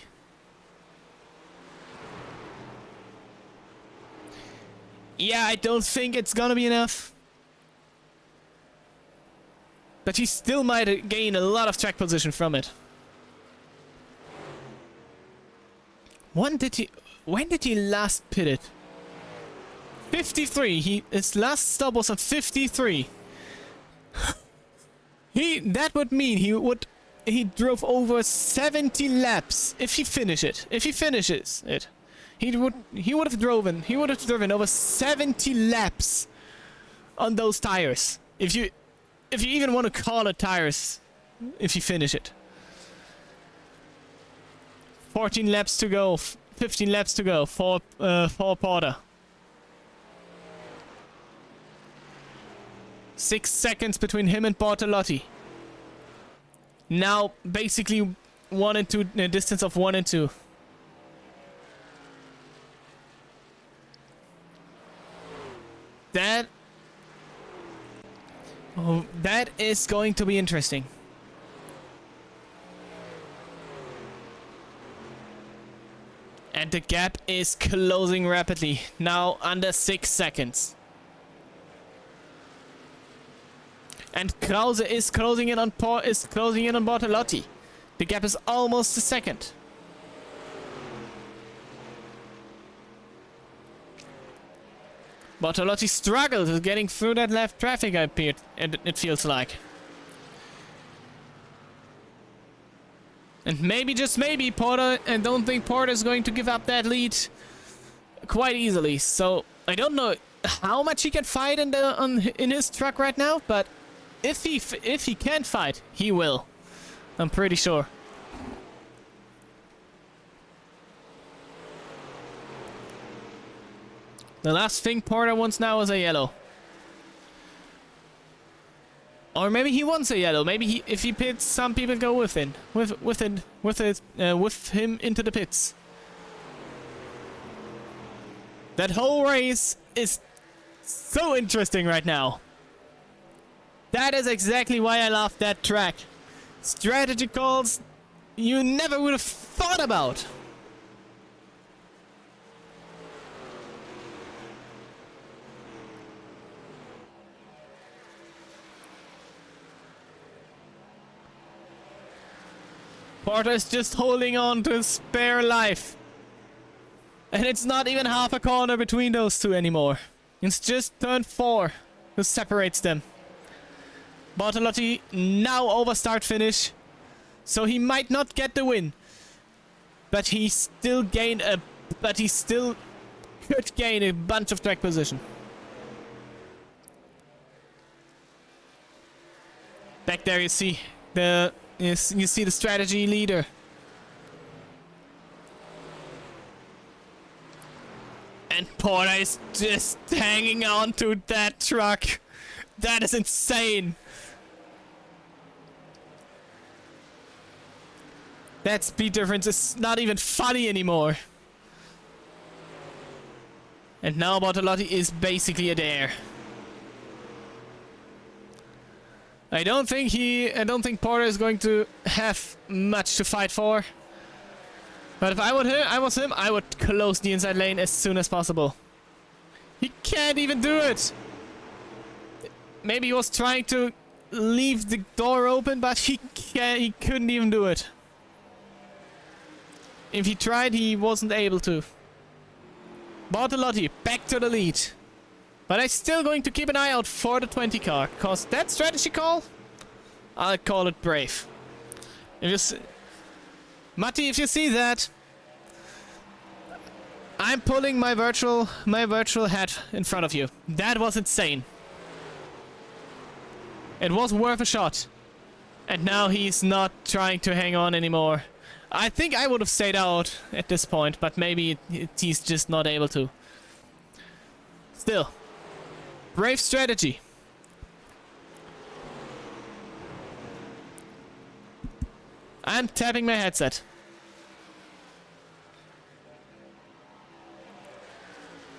Yeah, I don't think it's gonna be enough. But he still might gain a lot of track position from it. When did he last pit it? 53. His last stop was at 53. That would mean he drove over 70 laps if he finishes it. He would have driven over 70 laps on those tires. If you even want to call it tires, if you finish it. 14 laps to go, 15 laps to go for Porter. 6 seconds between him and Bartolotti. Now basically 1 and 2, a distance of 1 and 2. That is going to be interesting. And the gap is closing rapidly. Now under 6 seconds. And Krause is closing in on Bortolotti. The gap is almost a second. Bortolotti struggled with getting through that left traffic, it feels like. And maybe, just maybe, Porter, I don't think Porter is going to give up that lead quite easily. So I don't know how much he can fight in his truck right now, but if he can fight, he will. I'm pretty sure. The last thing Porter wants now is a yellow. Or maybe he wants a yellow. Maybe if he pits, some people go with him into the pits. That whole race is so interesting right now. That is exactly why I love that track. Strategy calls you never would have thought about. Porter is just holding on to his spare life. And it's not even half a corner between those two anymore. It's just turn 4 who separates them. Bortolotti now over start finish. So he might not get the win. But he still could gain a bunch of track position. Back there you see you see the strategy leader. And Porter is just hanging on to that truck. That is insane. That speed difference is not even funny anymore. And now Bortolotti is basically a dare. I don't think Porter is going to have much to fight for. But if I was him, I would close the inside lane as soon as possible. He can't even do it. Maybe he was trying to leave the door open, but he couldn't even do it. If he tried, he wasn't able to. Bortolotti back to the lead. But I'm still going to keep an eye out for the 20 car, cause that strategy call, I'll call it brave. Matti, if you see that, I'm pulling my virtual hat in front of you. That was insane. It was worth a shot. And now he's not trying to hang on anymore. I think I would have stayed out at this point, but maybe he's just not able to. Still. Brave strategy. I'm tapping my headset.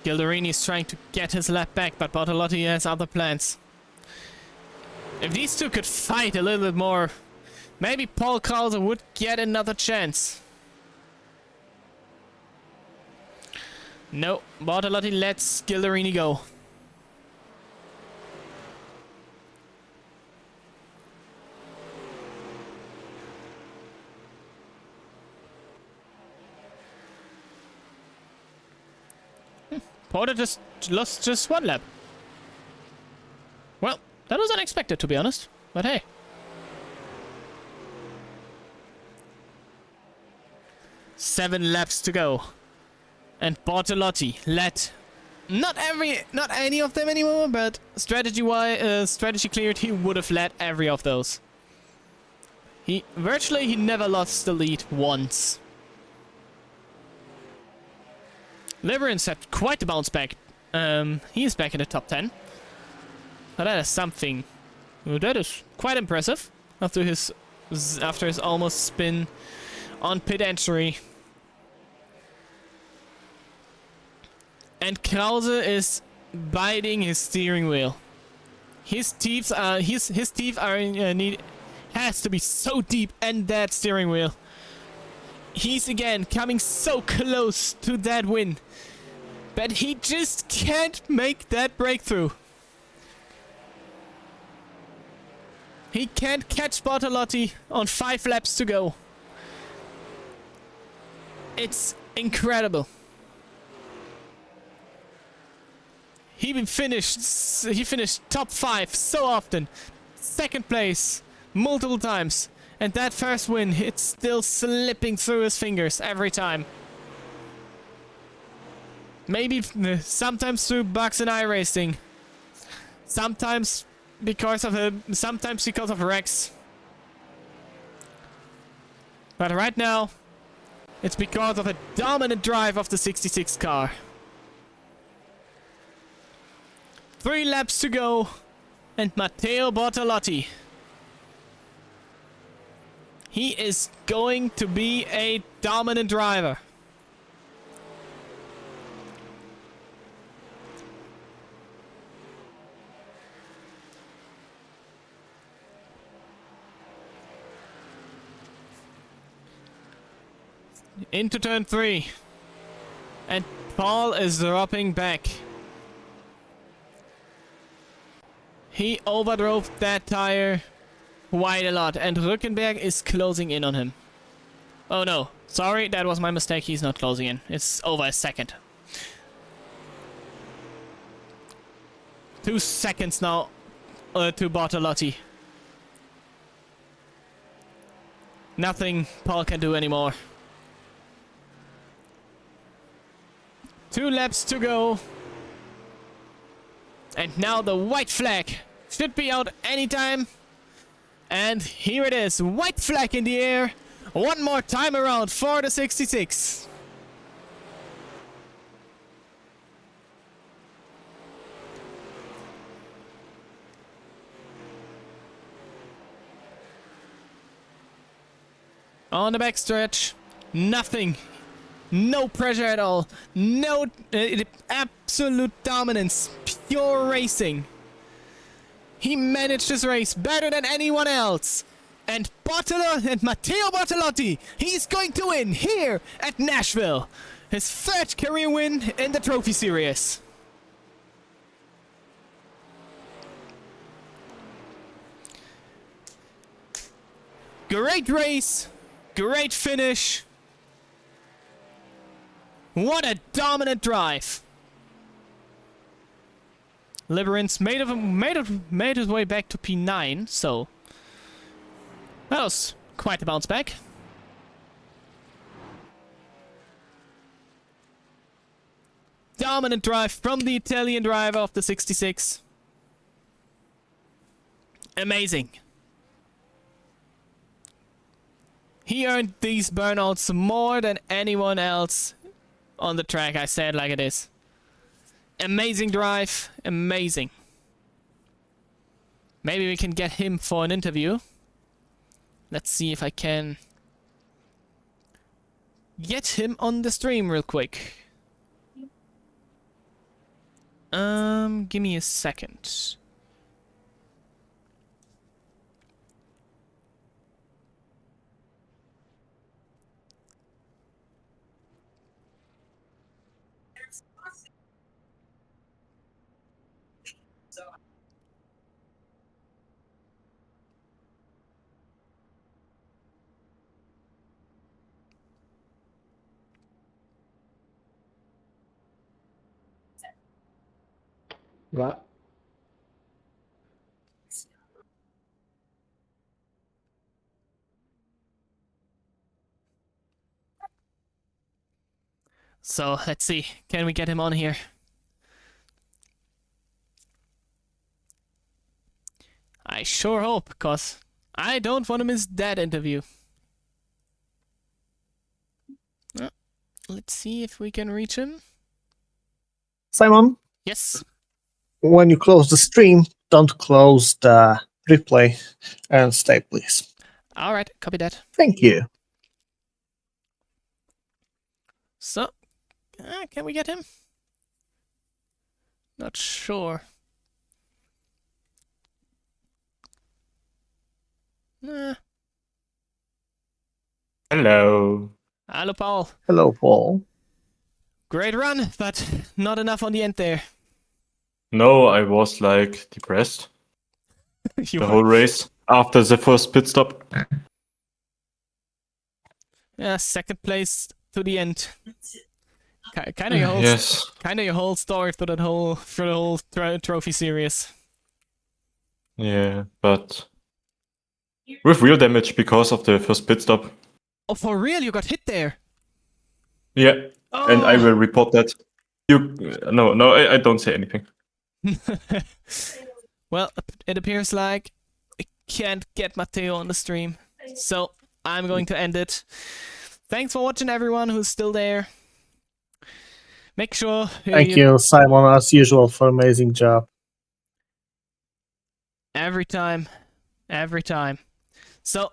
Gilderini is trying to get his lap back, but Bortolotti has other plans. If these two could fight a little bit more, maybe Paul Krause would get another chance. No, Bortolotti lets Gilderini go. Porter just lost one lap. Well, that was unexpected, to be honest. But hey. Seven laps to go. And Bortolotti led not any of them anymore, but strategy cleared, he would have led every of those. He never lost the lead once. Liberance had quite a bounce back. He is back in the top 10. Now that is something. That is quite impressive after his almost spin on pit entry. And Krause is biting his steering wheel. His teeth are has to be so deep in that steering wheel. He's again coming so close to that win. But he just can't make that breakthrough. He can't catch Bortolotti on 5 laps to go. It's incredible. He finished top 5 so often. Second place multiple times. And that first win, it's still slipping through his fingers every time. Maybe sometimes through bugs in iRacing. Sometimes because of wrecks. But right now, it's because of a dominant drive of the 66 car. 3 laps to go, and Matteo Bortolotti. He is going to be a dominant driver. Into turn 3. And Paul is dropping back. He overdrove that tire quite a lot, and Rückenberg is closing in on him. Oh no, sorry, that was my mistake. He's not closing in. It's over a second. 2 seconds now to Bortolotti. Nothing Paul can do anymore. 2 laps to go. And now the white flag should be out anytime. And here it is, white flag in the air. One more time around for the 66. On the backstretch, nothing. No pressure at all. No absolute dominance. Pure racing. He managed this race better than anyone else. And Matteo Bortolotti, he's going to win here at Nashville. His 3rd career win in the Trophy Series. Great race. Great finish. What a dominant drive. Liberance made his way back to P9, so that was quite a bounce back. Dominant drive from the Italian driver of the 66. Amazing. He earned these burnouts more than anyone else on the track. I say it like it is. Amazing drive. Amazing. Maybe we can get him for an interview. Let's see if I can get him on the stream real quick. Give me a second. What? So let's see. Can we get him on here? I sure hope, because I don't want to miss that interview. Let's see if we can reach him. Simon, Yes. when you close the stream, don't close the replay and stay, please. All right, copy that. Thank you. So, can we get him? Not sure. Nah. Hello. Hello, Paul. Hello, Paul. Great run, but not enough on the end there. No, I was like depressed You the were- whole race after the first pit stop. Yeah, second place to the end. Kind of your whole, Yes. kind of your whole story for the whole trophy series. Yeah, but with real damage because of the first pit stop. Oh, for real? You got hit there? Yeah, Oh. and I will report that. No, I don't say anything. Well, it appears like I can't get Matteo on the stream, so I'm going to end it. Thanks for watching, everyone who's still there. Make sure Thank you, Simon, as usual, for amazing job. Every time. So